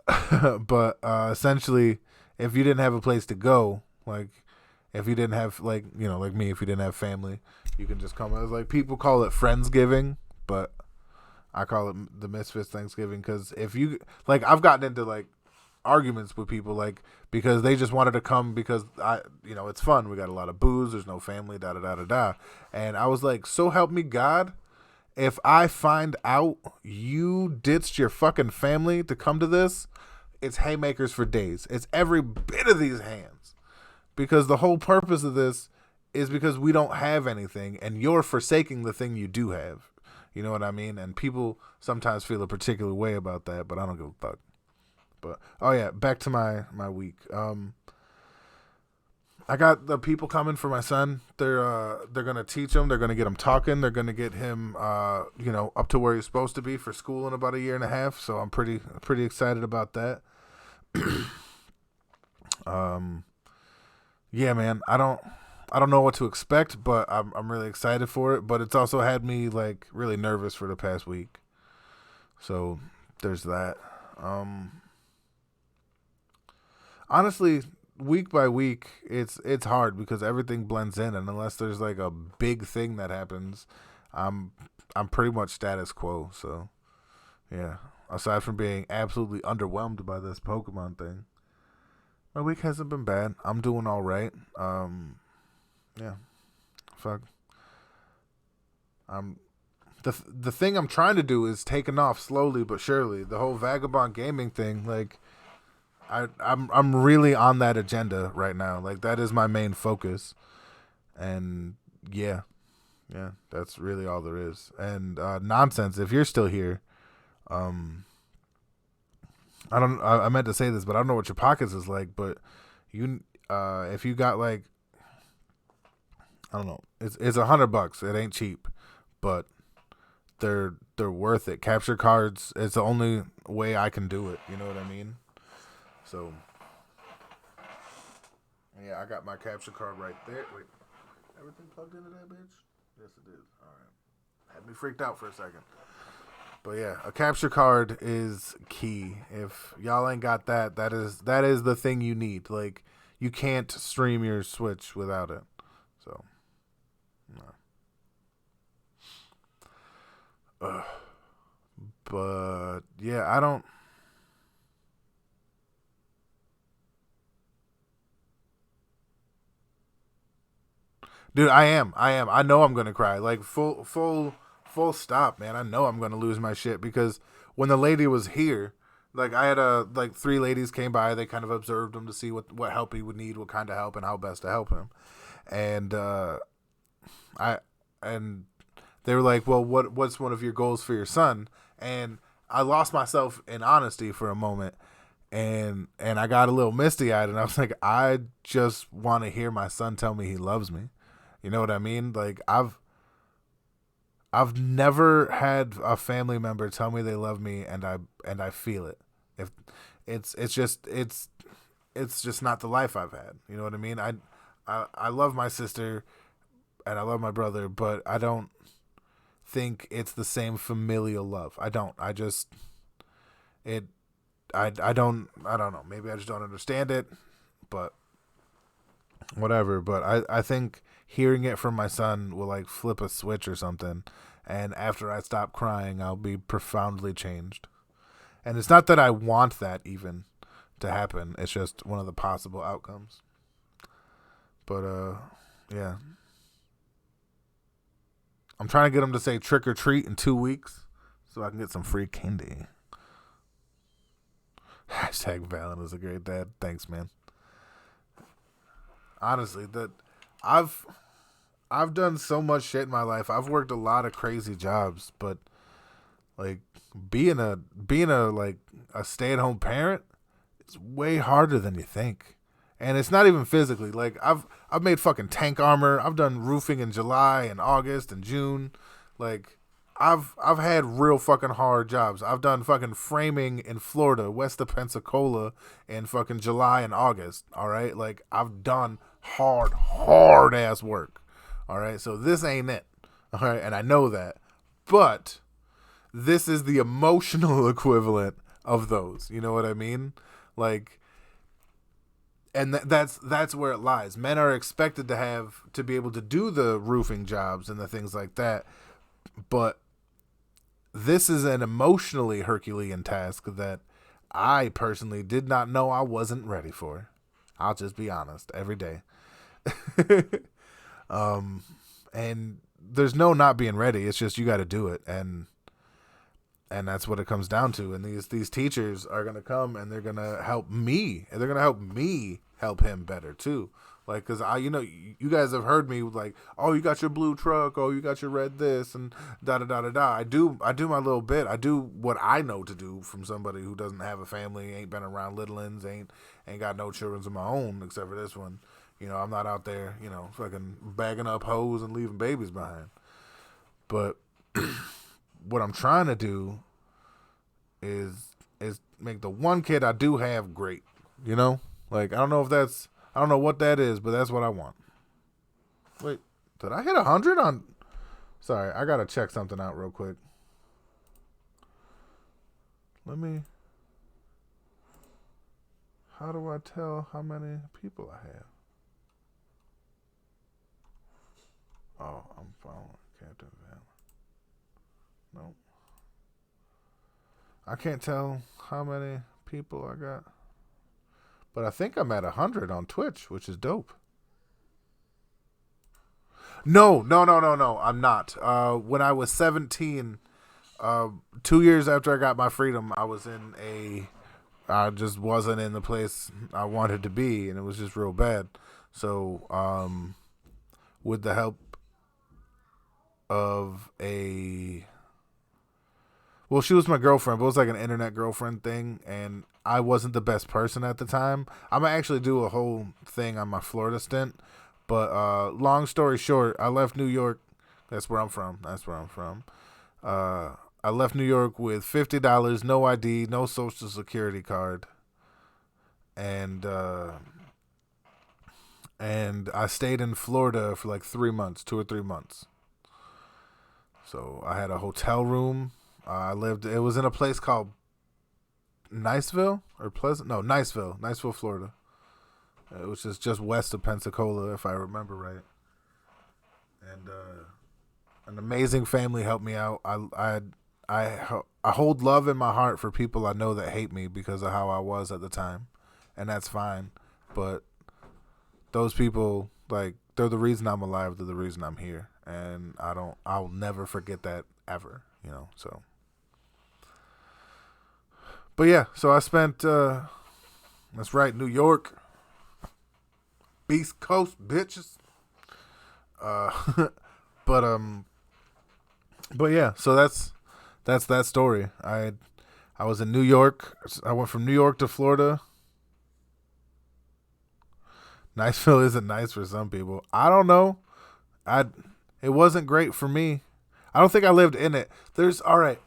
But essentially, if you didn't have a place to go, like if you didn't have like like me, if you didn't have family, you can just come. It's like people call it Friendsgiving, but I call it the Misfits Thanksgiving because if you like, I've gotten into like arguments with people like because they just wanted to come because it's fun. We got a lot of booze. There's no family. Da da da da da. And I was like, so help me God, if I find out you ditched your fucking family to come to this, it's haymakers for days. It's every bit of these hands because the whole purpose of this is because we don't have anything and you're forsaking the thing you do have. You know what I mean? And people sometimes feel a particular way about that, but I don't give a fuck. But oh yeah, back to my week. I got the people coming for my son. They're gonna teach him. They're gonna get him talking. They're gonna get him up to where he's supposed to be for school in about a year and a half. So I'm pretty excited about that. Yeah, man. I don't know what to expect, but I'm really excited for it. But it's also had me like really nervous for the past week. So there's that. Honestly, week by week, it's hard because everything blends in, and unless there's like a big thing that happens, I'm pretty much status quo. So, yeah. Aside from being absolutely underwhelmed by this Pokemon thing, my week hasn't been bad. I'm doing all right. Yeah. Fuck. The thing I'm trying to do is taking off slowly but surely. The whole Vagabond Gaming thing, like. I'm really on that agenda right now. Like that is my main focus, and yeah, that's really all there is. And nonsense. If you're still here, I meant to say this, but I don't know what your pockets is like. But if you got like, I don't know, it's $100. It ain't cheap, but they're worth it. Capture cards. It's the only way I can do it. You know what I mean? So, yeah, I got my capture card right there. Wait, everything plugged into that bitch? Yes, it is. All right. Had me freaked out for a second. But yeah, a capture card is key. If y'all ain't got that, that is the thing you need. Like, you can't stream your Switch without it. So, no. But, yeah, I don't... Dude, I am. I know I'm gonna cry. Like full stop, man. I know I'm gonna lose my shit because when the lady was here, like I had like 3 ladies came by. They kind of observed him to see what help he would need, what kind of help, and how best to help him. And and they were like, well, what's one of your goals for your son? And I lost myself in honesty for a moment. And I got a little misty eyed, and I was like, I just want to hear my son tell me he loves me. You know what I mean? Like I've never had a family member tell me they love me and I feel it. If it's just not the life I've had. You know what I mean? I love my sister and I love my brother, but I don't think it's the same familial love. I don't. I just I don't know. Maybe I just don't understand it, but whatever. But I think hearing it from my son will like flip a switch or something, and after I stop crying I'll be profoundly changed. And it's not that I want that even to happen, it's just one of the possible outcomes. But yeah, I'm trying to get him to say trick or treat in 2 weeks so I can get some free candy. Hashtag Valen is a great dad. Thanks, man. Honestly, that I've done so much shit in my life. I've worked a lot of crazy jobs, but Like being a like a stay-at-home parent is way harder than you think. And it's not even physically. Like I've made fucking tank armor. I've done roofing in July and August and June. Like I've had real fucking hard jobs. I've done fucking framing in Florida, west of Pensacola, in fucking July and August. All right, like I've done hard ass work. All right, so this ain't it. All right, and I know that, but this is the emotional equivalent of those. You know what I mean? Like, and that's where it lies. Men are expected to be able to do the roofing jobs and the things like that, but this is an emotionally Herculean task that I personally did not know I wasn't ready for. I'll just be honest every day. And there's no not being ready. It's just you got to do it, and that's what it comes down to. And these teachers are gonna come and they're gonna help me, and they're gonna help me help him better too. Like, cause you guys have heard me like, oh, you got your blue truck, oh, you got your red this, and da da da da da. I do my little bit. I do what I know to do from somebody who doesn't have a family, ain't been around little ones, ain't got no children of my own except for this one. You know, I'm not out there, fucking bagging up hoes and leaving babies behind. But what I'm trying to do is make the one kid I do have great. Like I don't know what that is, but that's what I want. Wait, did I hit 100 on? Sorry, I gotta check something out real quick. How do I tell how many people I have? Oh, I'm following Captain Van. Nope. I can't tell how many people I got. But I think I'm at 100 on Twitch, which is dope. No. I'm not. When I was 17, 2 years after I got my freedom, I just wasn't in the place I wanted to be, and it was just real bad. So, with the help of she was my girlfriend, but it was like an internet girlfriend thing, and I wasn't the best person at the time. I'm going to actually do a whole thing on my Florida stint, but long story short, I left New York. That's where I'm from. I left New York with $50, no ID, no social security card, and I stayed in Florida for like 3 months, 2 or 3 months. So I had a hotel room. It was in a place called Niceville or Pleasant? No, Niceville, Florida. Which is just west of Pensacola, if I remember right. And an amazing family helped me out. I hold love in my heart for people I know that hate me because of how I was at the time, and that's fine. But those people, like, they're the reason I'm alive. They're the reason I'm here, and I'll never forget that ever. So. But yeah, so I spent, that's right, New York, Beast Coast bitches. But yeah, so that's that story. I was in New York. I went from New York to Florida. Niceville isn't nice for some people. I don't know. It wasn't great for me. I don't think I lived in it. All right.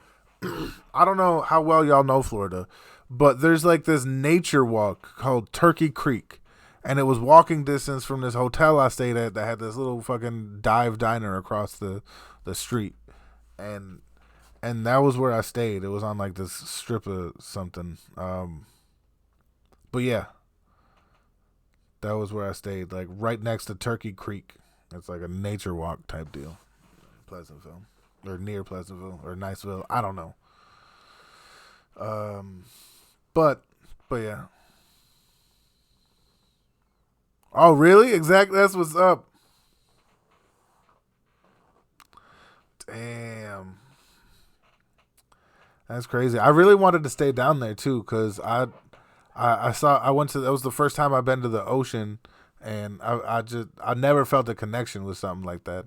I don't know how well y'all know Florida, but there's like this nature walk called Turkey Creek, and it was walking distance from this hotel I stayed at that had this little fucking dive diner across the street, and that was where I stayed. It was on like this strip of something, but yeah, that was where I stayed, like right next to Turkey Creek. It's like a nature walk type deal, Pleasantville. Or near Pleasantville or Niceville. I don't know. But yeah. Oh, really? Exactly. That's what's up. Damn. That's crazy. I really wanted to stay down there too, because I went to, that was the first time I've been to the ocean, and I never felt a connection with something like that.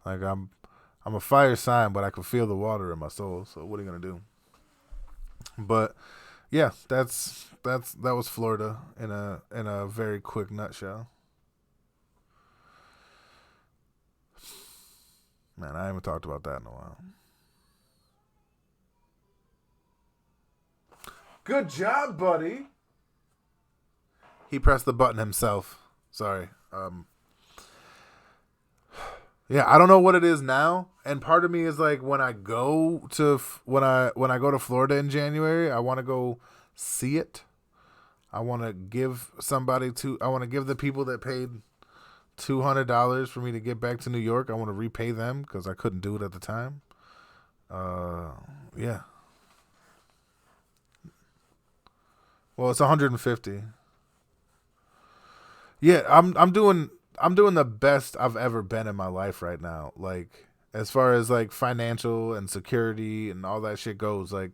Like I'm I'm a fire sign, but I can feel the water in my soul. So what are you gonna do? But yeah, that was Florida in a very quick nutshell. Man, I haven't talked about that in a while. Good job, buddy. He pressed the button himself. Sorry. Yeah, I don't know what it is now, and part of me is like when I go to when I go to Florida in January, I want to go see it. I want to give I want to give the people that paid $200 for me to get back to New York. I want to repay them because I couldn't do it at the time. Yeah. Well, it's 150. Yeah, I'm doing the best I've ever been in my life right now. Like as far as like financial and security and all that shit goes, like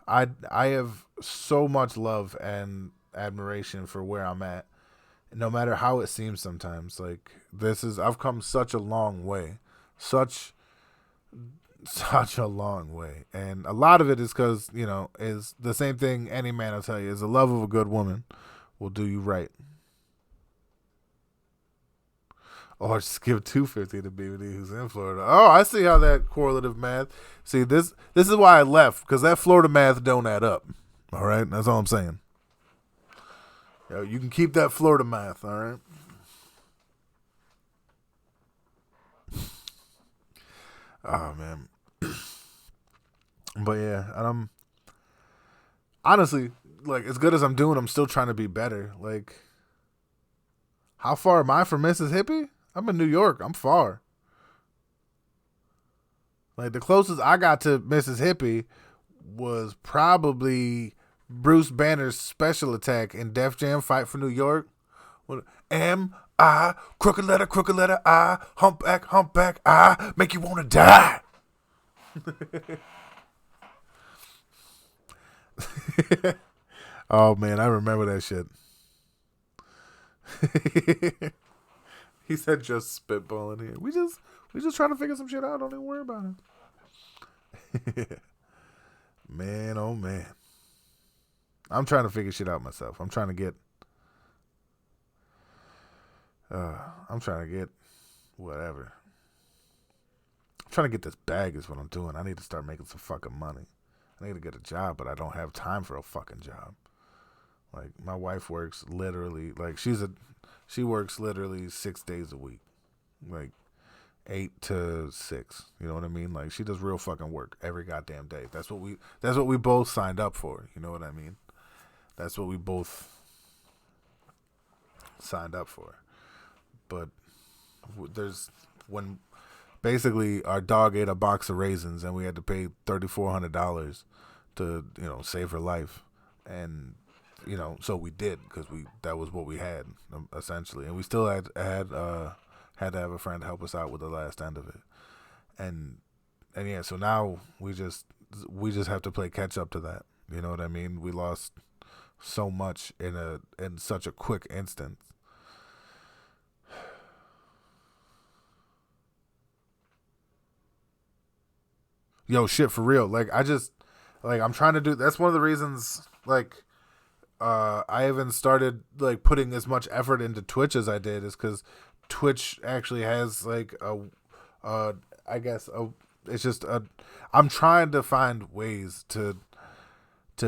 I have so much love and admiration for where I'm at. No matter how it seems sometimes. Like I've come such a long way. Such such a long way. And a lot of it is cuz, is the same thing any man will tell you, is the love of a good woman will do you right. Or just give 250 to BBD who's in Florida. Oh, I see how that correlative math. See, this is why I left, because that Florida math don't add up. All right, that's all I'm saying. Yo, you can keep that Florida math. All right. Oh man. But yeah, honestly, like as good as I'm doing, I'm still trying to be better. Like, how far am I from Mississippi? I'm in New York. I'm far. Like the closest I got to Mississippi was probably Bruce Banner's special attack in Def Jam Fight for New York. What am I? Crooked letter I, humpback I, make you wanna die. Oh man, I remember that shit. He said just spitballing here. We just trying to figure some shit out. Don't even worry about it. Man, oh man. I'm trying to figure shit out myself. I'm trying to get whatever. I'm trying to get this bag is what I'm doing. I need to start making some fucking money. I need to get a job, but I don't have time for a fucking job. Like my wife works literally like she works literally 6 days a week. Like 8 to 6. You know what I mean? Like she does real fucking work every goddamn day. That's what we both signed up for. You know what I mean? That's what we both signed up for. But there's when basically our dog ate a box of raisins and we had to pay $3,400 to save her life, and so we did because that was what we had essentially, and we still had to have a friend help us out with the last end of it, and yeah, so now we just have to play catch up to that. You know what I mean? We lost so much in such a quick instance. Yo, shit, for real. Like I'm trying to do. That's one of the reasons. Like, I haven't started like putting as much effort into Twitch as I did, is because Twitch actually has like I guess it's just I'm trying to find ways to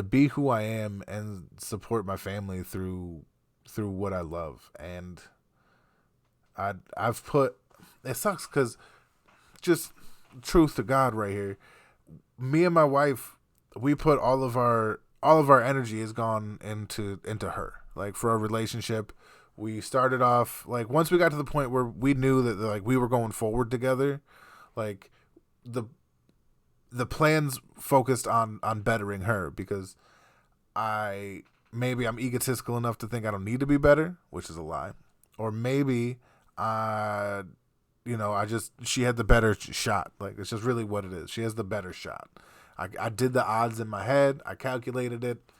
be who I am and support my family through what I love, and I've put. It sucks because just truth to God right here. Me and my wife, we put all of our energy has gone into her. Like for our relationship, we started off like once we got to the point where we knew that like we were going forward together, like the plans focused on bettering her, because maybe I'm egotistical enough to think I don't need to be better, which is a lie, or maybe she had the better shot. Like it's just really what it is. She has the better shot. I did the odds in my head. I calculated it.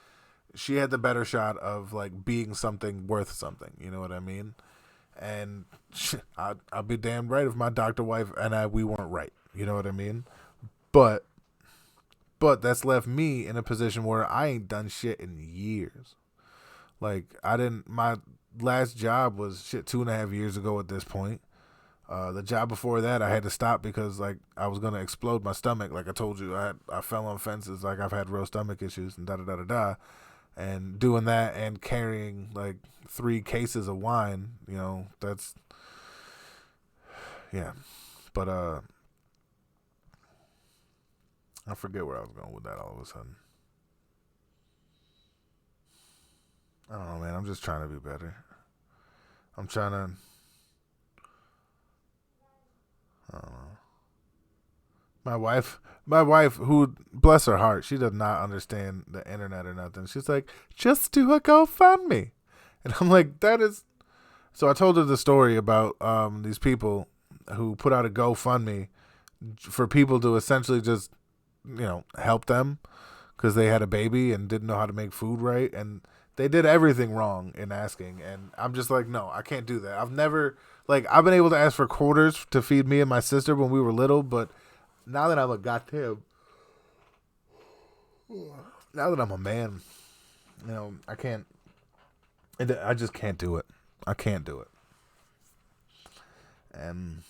She had the better shot of like being something worth something. You know what I mean? And I'll be damned right if my doctor wife and we weren't right. You know what I mean? But that's left me in a position where I ain't done shit in years. Like my last job was shit 2.5 years ago at this point. The job before that I had to stop because like I was gonna explode my stomach. Like I told you, I fell on fences. Like I've had real stomach issues and da da da da da. And doing that and carrying like 3 cases of wine, that's yeah. But I forget where I was going with that all of a sudden. I don't know, man. I'm just trying to be better. I'm trying to. I don't know. My wife, who bless her heart, she does not understand the internet or nothing. She's like, just do a GoFundMe, and I'm like, that is. So I told her the story about these people who put out a GoFundMe for people to essentially just, help them because they had a baby and didn't know how to make food right, and they did everything wrong in asking. And I'm just like, no, I can't do that. I've been able to ask for quarters to feed me and my sister when we were little, but now that I'm a goddamn, now that I'm a man, I can't, I just can't do it. I can't do it. And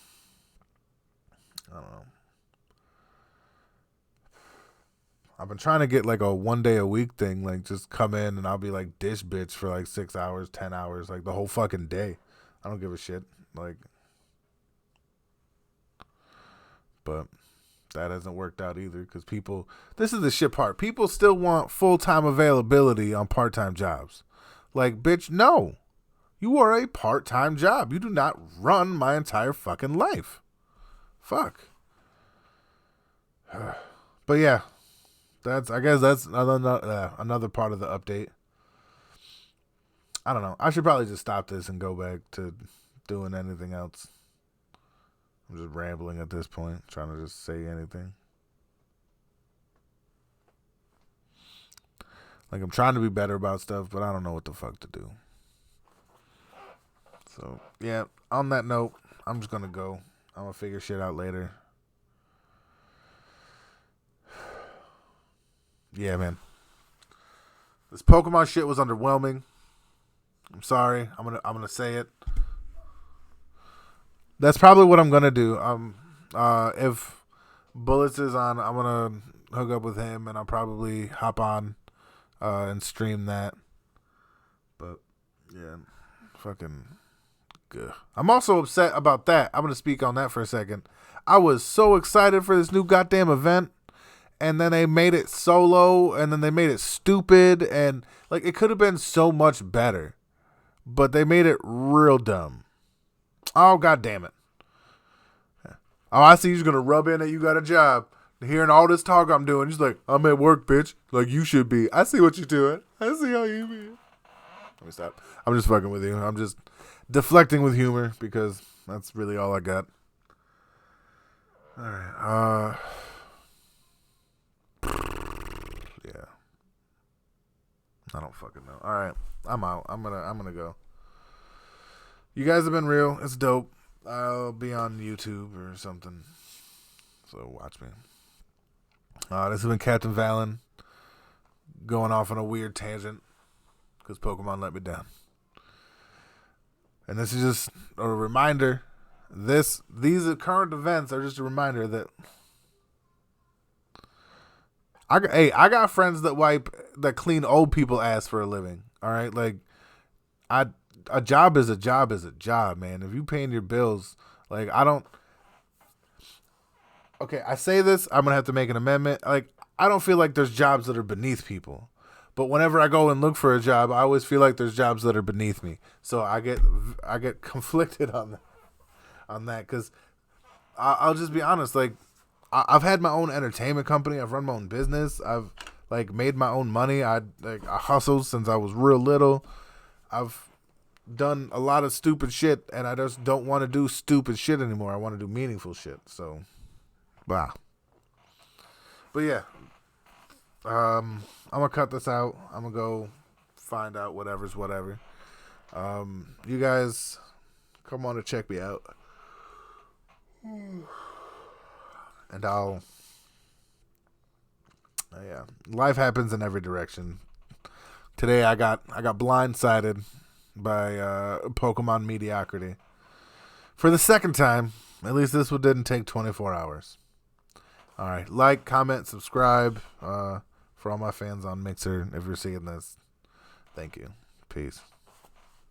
I don't know. I've been trying to get like a 1 day a week thing, like just come in and I'll be like dish bitch for like 6 hours, 10 hours, like the whole fucking day. I don't give a shit. Like, but that hasn't worked out either because this is the shit part. People still want full-time availability on part-time jobs. Like, bitch, no. You are a part-time job. You do not run my entire fucking life. Fuck. But yeah, I guess that's another part of the update. I don't know. I should probably just stop this and go back to doing anything else. I'm just rambling at this point, trying to just say anything. Like, I'm trying to be better about stuff, but I don't know what the fuck to do. So, yeah, on that note, I'm just going to go. I'm going to figure shit out later. Yeah, man. This Pokemon shit was underwhelming. I'm sorry. I'm gonna say it. That's probably what I'm gonna do. If Bullets is on, I'm gonna hook up with him and I'll probably hop on and stream that. But yeah, fucking good. I'm also upset about that. I'm gonna speak on that for a second. I was so excited for this new goddamn event, and then they made it solo, and then they made it stupid, and like it could have been so much better, but they made it real dumb. Oh, god damn it. Oh, I see you're gonna rub in that you got a job. Hearing all this talk I'm doing, he's like, I'm at work, bitch. Like you should be. I see what you're doing. I see how you be. Let me stop. I'm just fucking with you. I'm just deflecting with humor because that's really all I got. Alright. Yeah. I don't fucking know. Alright. I'm out. I'm gonna go. You guys have been real. It's dope. I'll be on YouTube or something. So watch me. This has been Captain Valen going off on a weird tangent because Pokemon let me down. And this is just a reminder. These current events are just a reminder that I got friends that clean old people ass for a living. All right, like a job is a job is a job, man. If you paying your bills, like I don't. Okay, I say this, I'm gonna have to make an amendment. Like I don't feel like there's jobs that are beneath people, but whenever I go and look for a job, I always feel like there's jobs that are beneath me. So I get conflicted on that because I'll just be honest. Like I've had my own entertainment company. I've run my own business. I've like made my own money. I hustled since I was real little. I've done a lot of stupid shit, and I just don't want to do stupid shit anymore. I want to do meaningful shit. So, wow. But yeah, I'm gonna cut this out. I'm gonna go find out whatever's whatever. You guys, come on to check me out. And yeah, life happens in every direction. Today I got blindsided by Pokemon mediocrity for the second time. At least this one didn't take 24 hours. All right, like, comment, subscribe. For all my fans on Mixer, if you're seeing this, thank you. Peace.